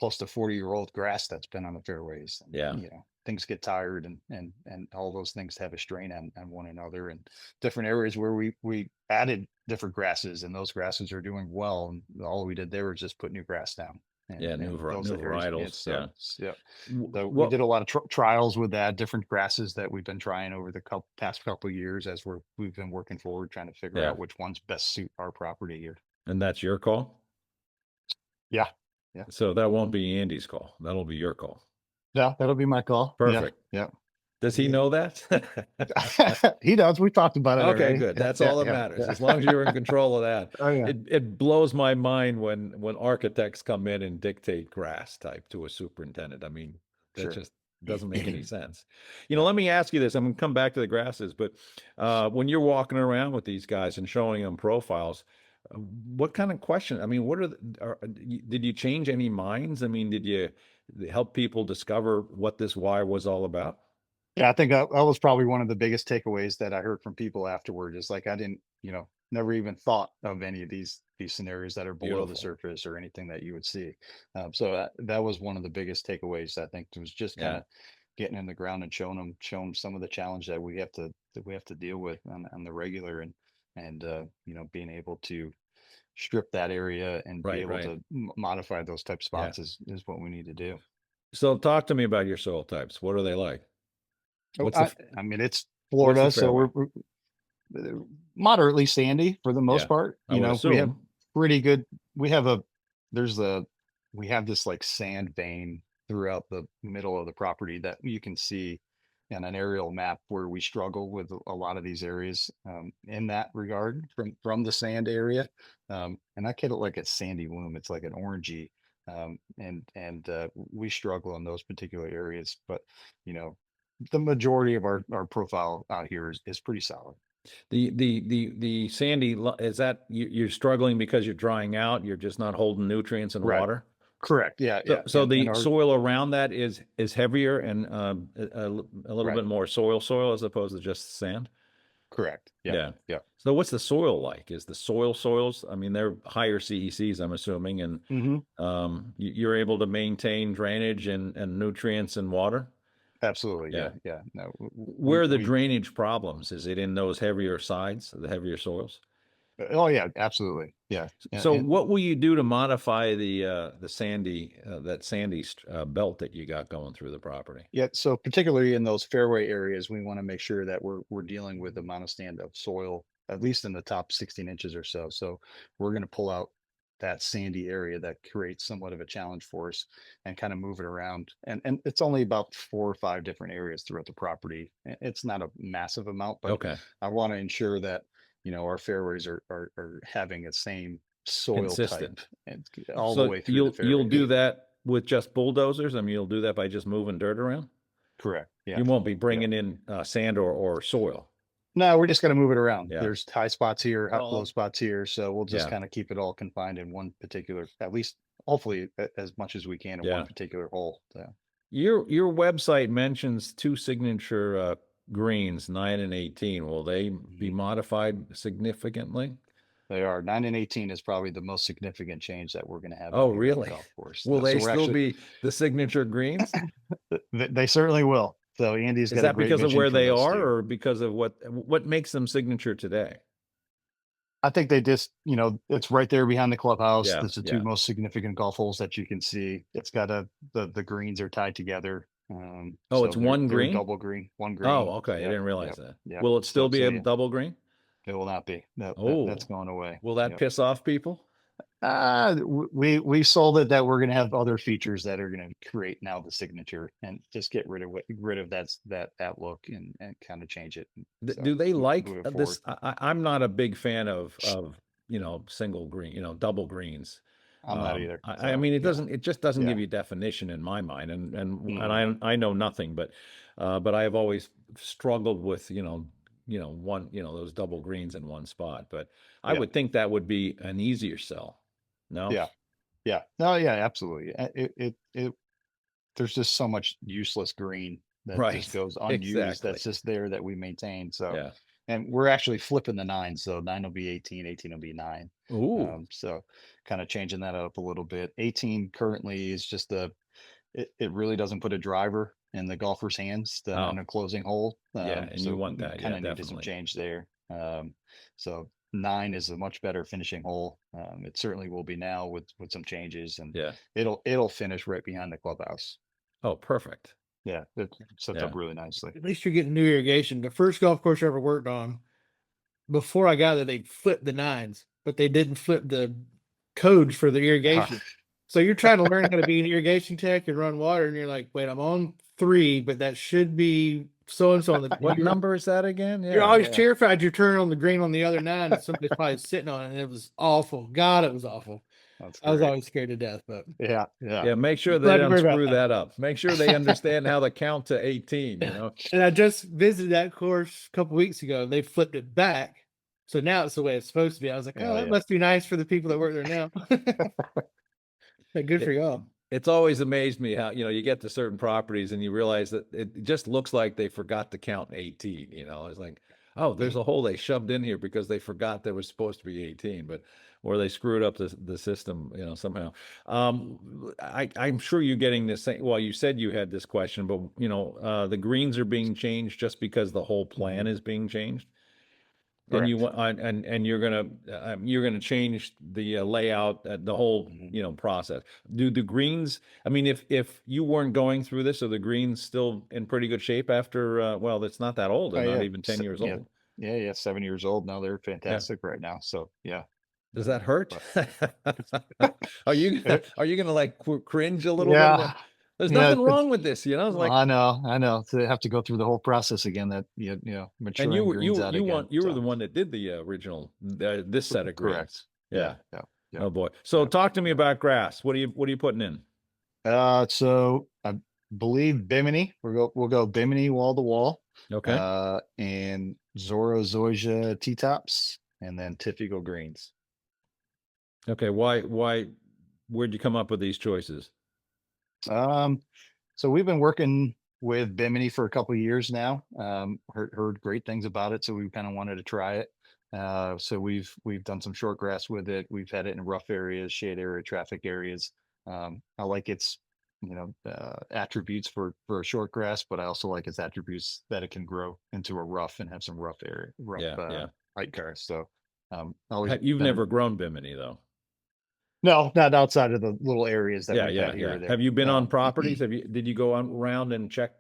close to 40-year-old grass that's been on the fairways. And, Yeah. things get tired, and all those things have a strain on one another, and different areas where we added different grasses, and those grasses are doing well. And all we did there was just put new grass down. Yeah, new varietals. Yeah. Yeah. W- So we What, did a lot of trials with that, different grasses that we've been trying over the past couple of years as we've been working forward, trying to figure Yeah. out which ones best suit our property here. and that's your call? Yeah. So that won't be Andy's call. That'll be your call. Yeah, that'll be my call. Perfect. Yeah. Does he know that? He does. We talked about it. Okay, already. good. Yeah, That's yeah, all that yeah, matters. yeah. As long as you're in control of that. Oh yeah. It blows my mind when architects come in and dictate grass type to a superintendent. I mean, that Sure. just doesn't make any sense. Yeah. Let me ask you this. I'm gonna come back to the grasses, but when you're walking around with these guys and showing them profiles, what kind of question? I mean, did you change any minds? I mean, did you help people discover what this wire was all about? Yeah, I think that was probably one of the biggest takeaways that I heard from people afterward. Is like, I didn't, never even thought of any of these scenarios that are below the Beautiful. surface or anything that you would see. So that was one of the biggest takeaways. I think was just kind Yeah. of getting in the ground and showing them some of the challenge that we have to deal with on the regular, and being able to strip that area and be Right, able right. to modify those type spots is what we need to do. So talk to me about your soil types. What are they like? What's the I mean, it's what's Florida, the so fairway? we're moderately sandy for the most Yeah, part. I would We have assume. pretty good. We have a there's a we have this like sand vein throughout the middle of the property that you can see in an aerial map, where we struggle with a lot of these areas, in that regard, from the sand area. And I get it like it's sandy loam. It's like an orangey. And we struggle in those particular areas, but the majority of our profile out here is pretty solid. The sandy is that you're struggling because you're drying out. You're just not holding nutrients and Right. water. Correct. Yeah. So, Yeah. so And the our soil around that is heavier and a little Right. bit more soil as opposed to just sand. Correct. Yeah. Yeah. Yeah. So what's the soil like? Is the soils? I mean, they're higher CECs, I'm assuming, and Mm-hmm. you're able to maintain drainage and nutrients and water. Absolutely. Yeah. Yeah. Yeah. No, Where are the drainage problems? Is it in those heavier sides, the heavier soils? oh yeah, absolutely. Yeah. So And what will you do to modify the sandy belt that you got going through the property? yeah, so particularly in those fairway areas, we want to make sure that we're dealing with the monostand of soil, at least in the top 16 inches or so. So we're going to pull out that sandy area that creates somewhat of a challenge for us, and kind of move it around. And it's only about 4 or 5 different areas throughout the property. It's not a massive amount, but Okay, I want to ensure that our fairways are having the same soil consistent. type, and all the So way through the you'll do fairways. that with just bulldozers? I mean, you'll do that by just moving dirt around? Correct. Yeah. You won't be Yeah. bringing in sand or soil. No, we're just going to move it around. Yeah. There's high spots here, Well, low spots here. So we'll just Yeah. kind of keep it all confined in one particular, at least hopefully as much as we can in Yeah. one particular hole. So, Your website mentions two signature greens, 9 and 18. Will they be modified significantly? They are 9 and 18 is probably the most significant change that we're going to have Oh, out here at the really? golf course. Will So they we're still actually, be the signature greens? they certainly will. So Andy's Is got a that great because of vision where for they those are, two. or because of what makes them signature today? I think they just, it's right there behind the clubhouse. Yeah, That's the two yeah. most significant golf holes that you can see. It's got the greens are tied together. Oh, So it's one they're a green? double green, one green. Oh, okay. I Yep, didn't realize yep, that. yep. Will it still be So a yeah, double green? it will not be. That's Oh, going away. will that Yep. piss off people? We sold it that we're going to have other features that are going to create now the signature and just get rid of that look and kind of change it. So Do they like moving forward, this? I'm not a big fan of single green, double greens. I'm not either. I So mean, yeah, it just doesn't yeah. give you definition in my mind, Mhm. I know nothing, but I have always struggled with one those double greens in one spot. But I Yeah, would think that would be an easier sell. No, yeah, yeah. No, yeah, absolutely. There's just so much useless green that just right, goes unused. exactly. That's just there that we maintain. So, Yeah. and we're actually flipping the nine. So 9 will be 18, 18 will be 9. Ooh. So kind of changing that up a little bit. 18 currently is just it really doesn't put a driver in the golfer's hands Oh, on a closing hole. yeah, and you So want that, kind yeah, of needed some definitely. change there. So 9 is a much better finishing hole. It certainly will be now with some changes, and Yeah. it'll finish right behind the clubhouse. Oh, perfect. Yeah, it sets Yeah. up really nicely. At least you're getting new irrigation. The first golf course I ever worked on, before I got there, they flipped the nines, but they didn't flip the codes for the irrigation. So you're trying to learn how to be an irrigation tech and run water, and you're like, wait, I'm on 3, but that should be so and so on the. What number is that again? You're Yeah. always Yeah. terrified you turn on the green on the other 9 and somebody's probably sitting on it, and it was awful. God, it was awful. That's I was great. always scared to death, but Yeah, Yeah, make sure they glad to don't worry about screw that. that up. Make sure they understand how to count to 18, And I just visited that course a couple weeks ago. They flipped it back, so now it's the way it's supposed to be. I was like, oh, Oh, that yeah. must be nice for the people that work there now. Hey, good for It- y'all. It's always amazed me how, you get to certain properties and you realize that it just looks like they forgot to count 18, It's like, oh, there's a hole they shoved in here because they forgot there was supposed to be 18, or they screwed up the system, somehow. I'm sure you're getting this same, well, you said you had this question, but the greens are being changed just because the whole plan is being changed. And you Correct. want and you're gonna change the layout, the whole Mhm. process. Do the greens? I mean, if you weren't going through this, are the greens still in pretty good shape after? Well, it's not that old. Oh They're not yeah, even 10 years yeah, old. yeah. 7 years old now. They're Yeah. fantastic right now. So yeah, Does that hurt? but Are you gonna like cringe a little bit? yeah, There's yeah. nothing wrong with this, It's Well, like, I know. To have to go through the whole process again, that and maturing greens out again. you were the So one that did the original this set of correct. greens. Yeah, Yeah. yeah, yeah. Oh boy. So Yep. talk to me about grass. What are you putting in? So I believe Bimini. We'll go Bimini wall to wall. Okay. And Zorro Zoysia T-tops, and then Tifico greens. Okay. Where'd you come up with these choices? So we've been working with Bimini for a couple of years now. Heard great things about it, so we kind of wanted to try it. So we've done some short grass with it. We've had it in rough areas, shade area, traffic areas. I like its attributes for a short grass, but I also like its attributes that it can grow into a rough and have some rough area, Yeah. height cars. So always You've been never grown Bimini though. no, not outside of the little areas that we've had here or Yeah. there. Have you been on properties? Did you go around and check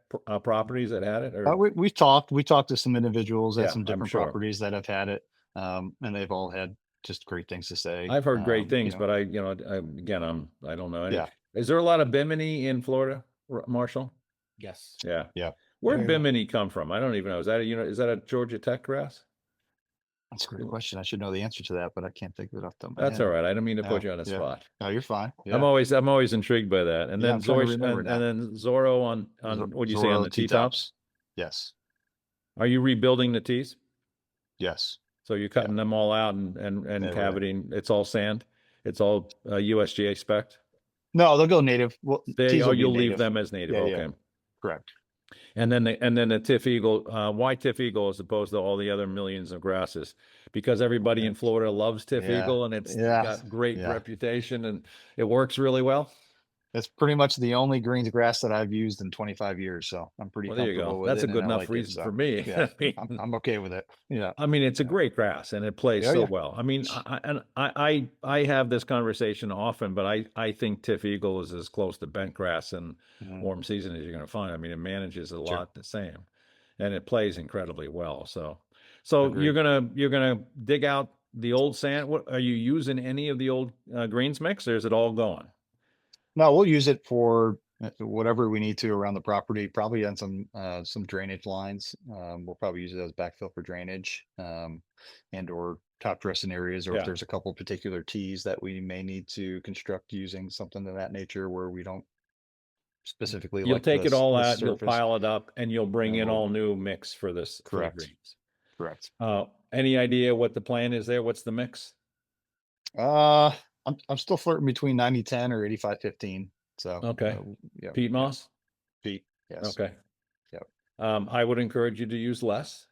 properties that had it? Or We talked to some individuals at yeah, some I'm different sure. properties that have had it, and they've all had just great things to say. I've heard great You things, know, but I don't know any. yeah, Is there a lot of Bimini in Florida, Marshall? Yes. Yeah. yeah, Where'd Very much. Bimini come from? I don't even know. Is that a Georgia Tech grass? that's a great question. I should know the answer to that, but I can't think of it off the top of my That's head. all right. I don't mean to Yeah, put you on the yeah. spot. No, you're fine. I'm Yeah, always intrigued by that. And yeah. then I'm trying to Zoy remember and now. then Zorro on what do you say on Zorro the T-tops? Yes, Are you rebuilding the tees? yes, So you're yeah. cutting them all out and Yeah, cavitating. It's all sand. It's all USGA spec. No, they'll go native. Well, teas will be You'll leave native. them as native. Yeah, Okay. yeah, correct. And then the Tiff Eagle, why Tiff Eagle as opposed to all the other millions of grasses? Because everybody in Florida loves Tiff Yeah, Eagle and it's yeah, got great yeah. reputation and it works really well. It's pretty much the only greens grass that I've used in 25 years, so I'm pretty Well, there you comfortable go. with That's it, a good and I enough like it. reason So for me. yeah, I I'm okay with it. Yeah, I mean, it's a yeah, great grass and it plays yeah, so yeah. well. I mean, I have this conversation often, but I think Tiff Eagle is as close to bent grass in Mhm. warm season as you're going to find. I mean, it manages a Sure. lot the same, and it plays incredibly well. So Agreed. you're gonna dig out the old sand. What are you using any of the old greens mix, or is it all gone? No, we'll use it for whatever we need to around the property, probably on some drainage lines. We'll probably use it as backfill for drainage, and or top dressing areas, or if Yeah. there's a couple particular tees that we may need to construct using something of that nature where we don't specifically You'll like take it all the out, you'll surface. pile it up, and you'll bring And in we'll all new mix for this for the correct, greens. correct. Any idea what the plan is there? What's the mix? Uh, I'm still flirting between 90-10 or 85-15. So Okay. yeah, Peat yeah, moss? Pete, yes, Okay. yep, I would encourage you to use less.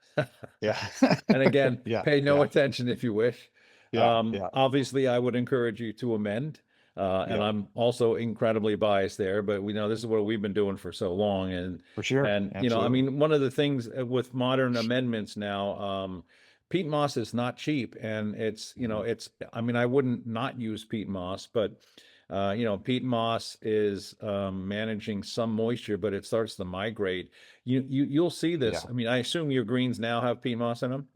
yeah, And again, yeah, pay no yeah, attention if you wish. yeah, yeah, Obviously, I would encourage you to amend. And yeah, I'm also incredibly biased there, but we know this is what we've been doing for so long. for sure, And I absolutely. mean, one of the things with modern amendments now, peat moss is not cheap, and Mhm. it's. I mean, I wouldn't not use peat moss, but peat moss is managing some moisture, but it starts to migrate. You'll see Yeah, this. I mean, I assume your greens now have peat moss in them.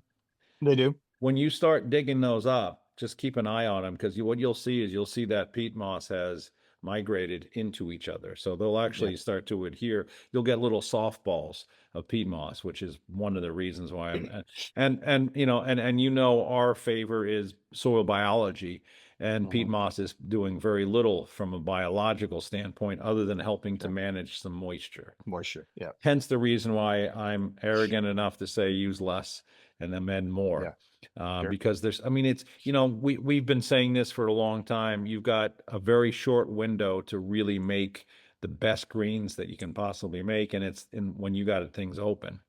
they do. When you start digging those up, just keep an eye on them because what you'll see is you'll see that peat moss has migrated into each other. So they'll Yeah, actually start to adhere. You'll get little softballs of peat moss, which is one of the reasons why I'm and our favor is soil biology, and peat mhm, moss is doing very little from a biological standpoint other than helping to yeah, manage some moisture. moisture. Yeah, Hence the reason why I'm arrogant enough to say use less and amend more. yeah, sure. Because I mean, we've been saying this for a long time. You've got a very short window to really make the best greens that you can possibly make, and it's when you got things open.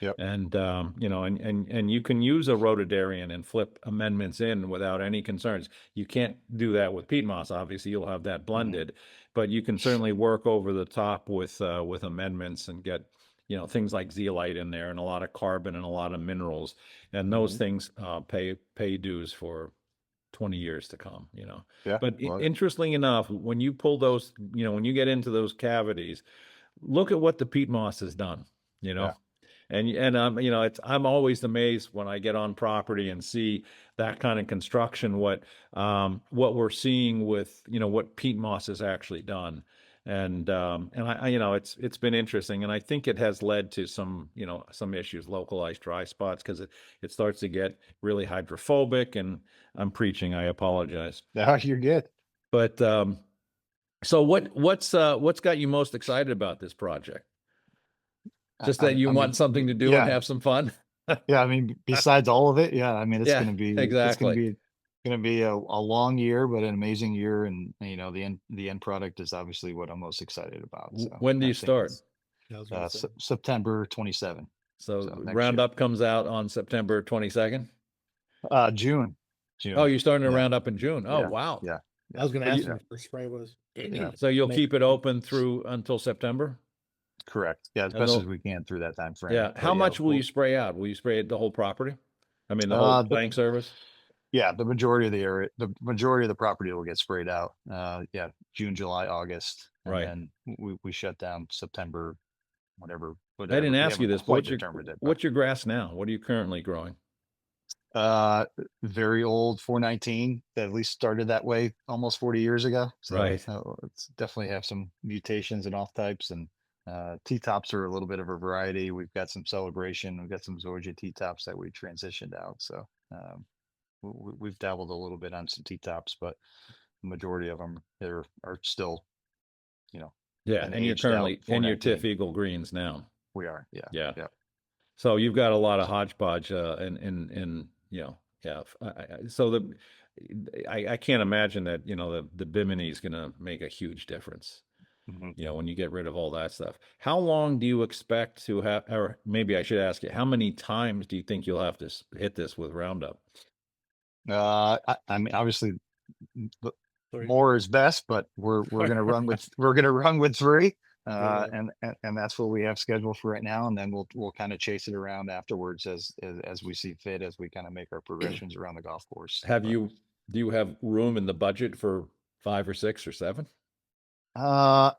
Yep. And and you can use a rhododendron and flip amendments in without any concerns. You can't do that with peat moss. Obviously, you'll have that Mhm. blended, but you can certainly work over the top with amendments and get things like zeolite in there and a lot of carbon and a lot of minerals, and those Mhm. things pay dues for 20 years to come. Yeah. But Well, interestingly enough, when you pull those, when you get into those cavities, look at what the peat moss has done. You know, yeah. and I'm always amazed when I get on property and see that kind of construction, what we're seeing with, what peat moss has actually done. And I it's been interesting. And I think it has led to some issues, localized dry spots, because it starts to get really hydrophobic, and I'm preaching, I apologize. Yeah, you're good. But, so what's got you most excited about this project? Just that you I want mean, something to do and yeah, have some fun? yeah. I mean, besides all of it, yeah. I mean, Yeah, it's exactly. gonna be a long year, but an amazing year, and the end product is obviously what I'm most excited about. So When do I you think start? it's I was gonna say. September 27. So So next year, Roundup comes out on September 22nd. June, Oh, June. you're starting to Yeah, round up in June. Oh, yeah, wow. yeah, I was gonna So ask you, when the first spray was. yeah. so you'll May. keep it open through until September? Correct. Yeah, as And best as they'll, we can through that time frame. yeah. But How yeah, much will you spray out? Will you spray it the whole property? I mean, the whole the planting service? yeah, the majority of the area, the majority of the property will get sprayed out. Yeah, June, July, August, and Right. then we shut down September, whatever, I didn't whatever. We ask you haven't this, but quite determined it, but what's your grass now? What are you currently growing? uh, very old 419 that at least started that way almost 40 years ago. So Right. it's definitely have some mutations and off types, and T tops are a little bit of a variety. We've got some Celebration, we've got some Georgia T tops that we transitioned out. So we've dabbled a little bit on some T tops, but the majority of them are still, you know, Yeah. an And you're aged out currently in your Tiff 419. Eagle greens now. We are, yeah, Yeah. yeah, So you've got a lot of hodgepodge, and yeah. So I can't imagine that, the Bimini is going to make a huge difference. Mhm. When you get rid of all that stuff. How long do you expect to have, or maybe I should ask you, how many times do you think you'll have to hit this with Roundup? I mean, obviously, the Three. more is best, but we're gonna run with three, Yeah. and that's what we have scheduled for right now, and then we'll kind of chase it around afterwards as we see fit, as we kind of make our progressions around the golf course. But, Do you have room in the budget for 5 or 6 or 7 uh,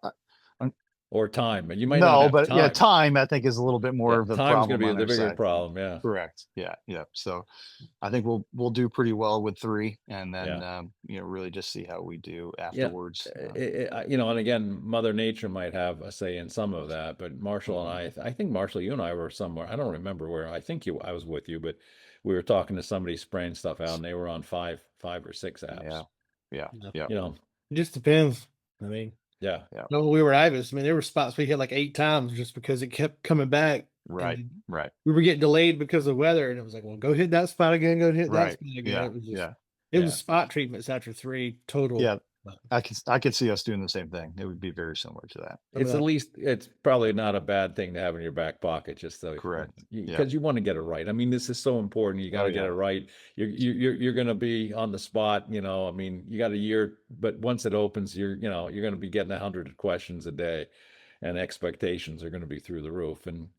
or time? You might not no, have but yeah, time. time I think is a little bit more Yeah, of the time's going problem to be on the our bigger side. problem. Yeah. Correct. Yeah. Yeah. So I think we'll do pretty well with 3, and then Yeah. really just see how we do Yeah. afterwards. And again, Mother Nature might have a say in some of that, but Marshall and I think Marshall, you and I were somewhere. I don't remember where. I was with you, but we were talking to somebody spraying stuff out, and they were on five or 6 apps. Yeah. Yeah. Yeah. It just depends. I mean, Yeah. no, we were Ivis. I mean, there were spots we hit like 8 times just because it kept coming back. Right. And Right. we were getting delayed because of weather, and it was like, well, go hit that spot again, go hit that Right. spot again. Yeah. It was just, Yeah. it Yeah. was spot treatments after 3 total. Yeah. But I could see us doing the same thing. It would be very similar to that. It's probably not a bad thing to have in your back pocket, just so Correct. Yeah. because you want to get it right. I mean, this is so important. You got to Oh, get yeah. it right. You're going to be on the spot. I mean, you got a year, but once it opens, you're going to be getting 100 questions a day, and expectations are going to be through the roof. And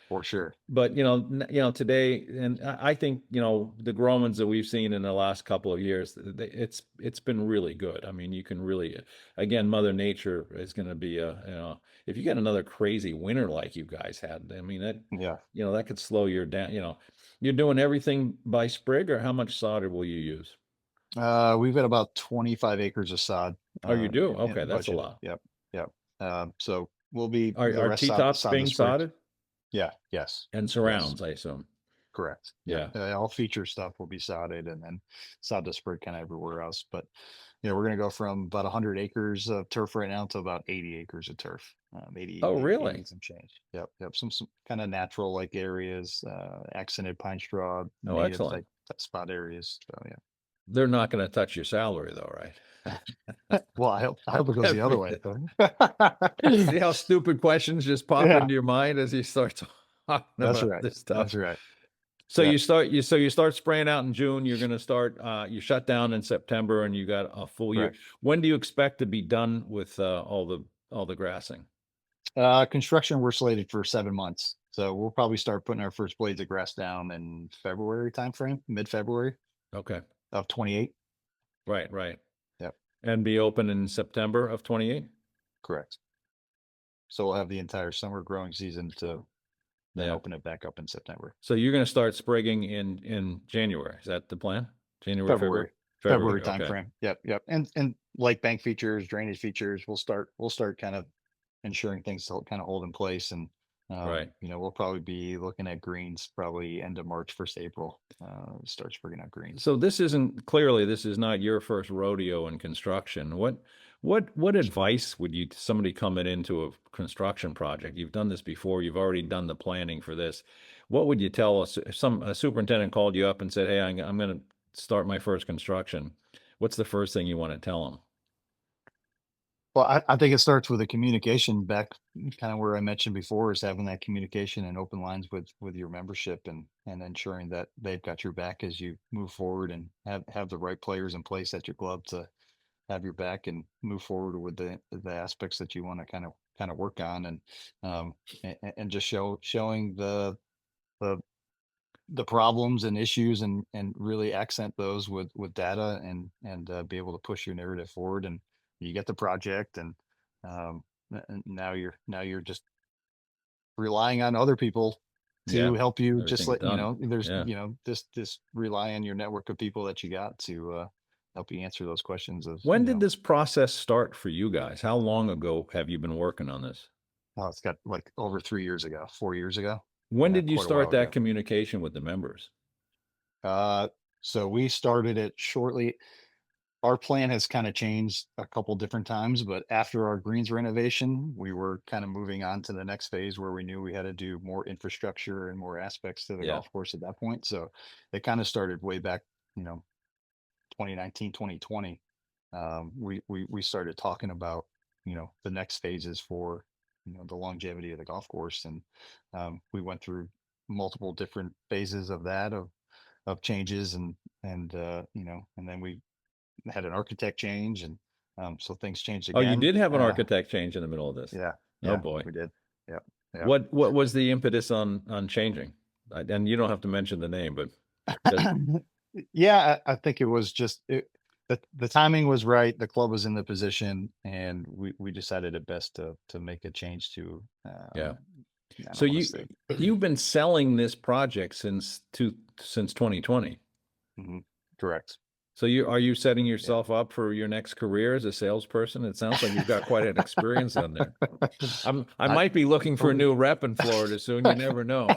For sure. but today, and I think the growings that we've seen in the last couple of years, it's been really good. I mean, you can really, again, Mother Nature is going to be if you get another crazy winter like you guys had, I mean that Yeah. that could slow you down. You're doing everything by sprig, or how much solder will you use? We've got about 25 acres of sod. Oh, you do? In Okay, that's a budgeted. lot. Yep. Yep. So we'll be Are the rest T-tops sod being and sprig. sodded Yeah. Yes. and Yes. surrounds? I assume. Correct. Yeah. All feature stuff will be sodded, and then sod to sprig kind of everywhere else. But we're going to go from about 100 acres of turf right now to about 80 acres of turf. 80. Oh, really? 80 some change. Yep. Yep. Some kind of natural like areas, accented pine straw, Oh, native excellent. type spot areas. So yeah. They're not going to touch your salary, though, right? Well, I hope it goes the other way. See how stupid questions just pop Yeah. into your mind as you start talking That's about right. this stuff. That's right. So Yeah. you start spraying out in June. You're going to start. You shut down in September, and you got a full year. Correct. When do you expect to be done with all the grassing? Construction, we're slated for 7 months. So we'll probably start putting our first blades of grass down in February timeframe, mid-February Okay, of 28. right, Yep. and be open in September of 28. Correct. So we'll have the entire summer growing season to then Yeah. open it back up in September. So you're going to start sprigging in January. Is that the plan? January, February February. Okay. timeframe. Yep. And like bank features, drainage features, we'll start kind of ensuring things to kind of hold in place, and Right. we'll probably be looking at greens probably end of March, 1st April, start sprigging out greens. So this is not your first rodeo in construction. What advice would you somebody coming into a construction project? You've done this before. You've already done the planning for this. What would you tell us if a superintendent called you up and said, "Hey, I'm going to start my first construction." What's the first thing you want to tell them? Well, I think it starts with the communication back, kind of where I mentioned before, is having that communication and open lines with your membership, and ensuring that they've got your back as you move forward, and have the right players in place at your club to have your back and move forward with the aspects that you want to kind of work on, and just showing the problems and issues, and really accent those with data, and be able to push your narrative forward, and you get the project, and and now you're just relying on other people to Yeah, help you, just everything's like done. there's Yeah. just rely on your network of people that you got to help you answer those questions of When did this process start for you guys? How long ago have you been working on this? oh, it's got like over 3 years ago, 4 years ago. When Yeah, did you quite a start while that ago. communication with the members? So we started it shortly. Our plan has kind of changed a couple different times, but after our greens renovation, we were kind of moving on to the next phase, where we knew we had to do more infrastructure and more aspects to the Yeah. golf course at that point. So it kind of started way back, you know, 2019, 2020, we started talking about, the next phases for, the longevity of the golf course. And we went through multiple different phases of that, of changes, and and then we had an architect change, and so things changed Oh, you again. did have an architect change in the middle of this. Yeah. Oh boy. We did. Yeah. Yeah. What was the impetus on changing? And you don't have to mention the name, but Yeah, I think it was just the timing was right. The club was in the position, and we decided it best to make a change to. yeah. I don't So wanna say- you've been selling this project since 2020. correct. So are you setting yourself up for your next career as a salesperson? It sounds like you've got quite an experience on there. I might be looking for a new rep in Florida soon. You never know.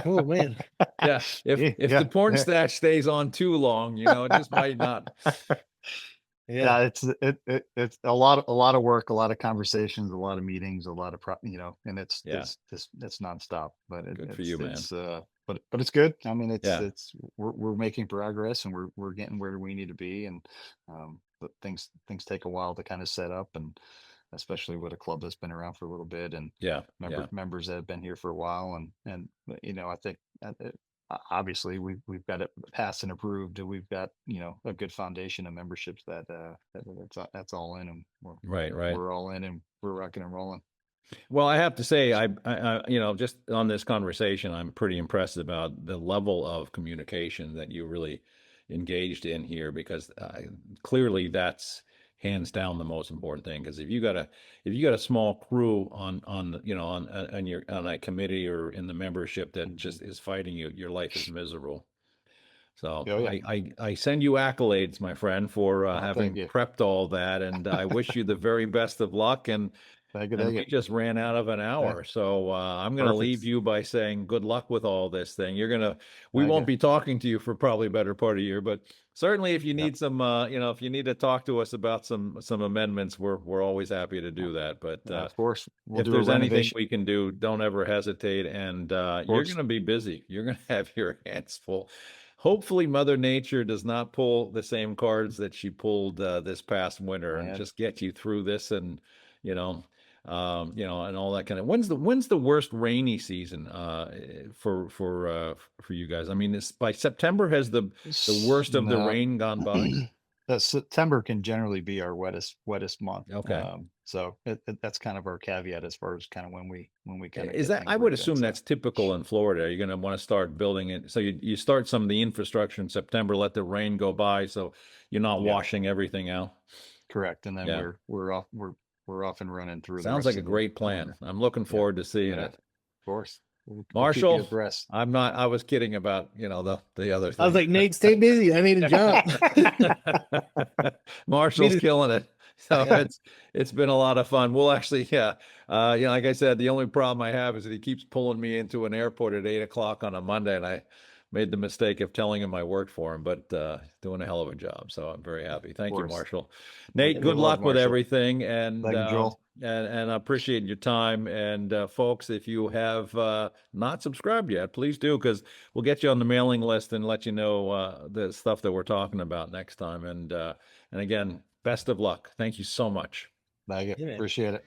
Oh man. Yeah, if the porn stash stays on too long, it just might not. Yeah, it's a lot of work, a lot of conversations, a lot of meetings, a lot of and it's nonstop. But Good for you, man. But it's good. I mean, Yeah. we're making progress, and we're getting where we need to be, and but things take a while to kind of set up, and especially with a club that's been around for a little bit, and Yeah. members that have been here for a while, and I think obviously we've got it passed and approved, and we've got a good foundation of memberships that's all in, and Right. we're all in, and we're rocking and rolling. Well, I have to say, I just on this conversation, I'm pretty impressed about the level of communication that you really engaged in here, because clearly that's hands down the most important thing. Because if you got a small crew on a committee or in the membership that just is fighting you, your life is miserable. So Oh, yeah. I send you accolades, my friend, for having thank you. prepped all that, and I wish you the very best of luck. And Thank you. we just ran out of an hour, so I'm going to leave Perfect. you by saying good luck with all this thing. We Thank won't you. be talking to you for probably a better part of a year, but certainly if you need some, if you need to talk to us about some amendments, we're always happy to do that. But Of course, we'll if do there's a anything renovation. we can do, don't ever hesitate. And you're course. going to be busy. You're going to have your hands full. Hopefully Mother Nature does not pull the same cards that she pulled this past winter, and Man. just get you through this, and and all that kind of. When's the worst rainy season for you guys? I mean, this by September, has the worst of the No. rain gone by? September can generally be our wettest month. Okay. So that's kind of our caveat as far as kind of when we kind of Is that, I would assume that's typical in Florida. You're going to want to start building it. So you start some of the infrastructure in September, let the rain go by, so you're not washing everything out. correct. And then we're off and running through. Sounds like a great plan. I'm looking forward to seeing it. Of course. We'll Marshall, keep you abreast. I'm not. I was kidding about the other thing. I was like, Nate, stay busy. I need a job. Marshall's killing it. So it's been a lot of fun. We'll actually, like I said, the only problem I have is that he keeps pulling me into an airport at 8:00 on a Monday, and I made the mistake of telling him I worked for him, but doing a hell of a job. So I'm very happy. Thank you, Marshall. Nate, good luck with everything, and Thank you, Joel. and I appreciate your time. And folks, if you have not subscribed yet, please do, because we'll get you on the mailing list and let you know the stuff that we're talking about next time. And again, best of luck. Thank you so much. Thank you. Appreciate it.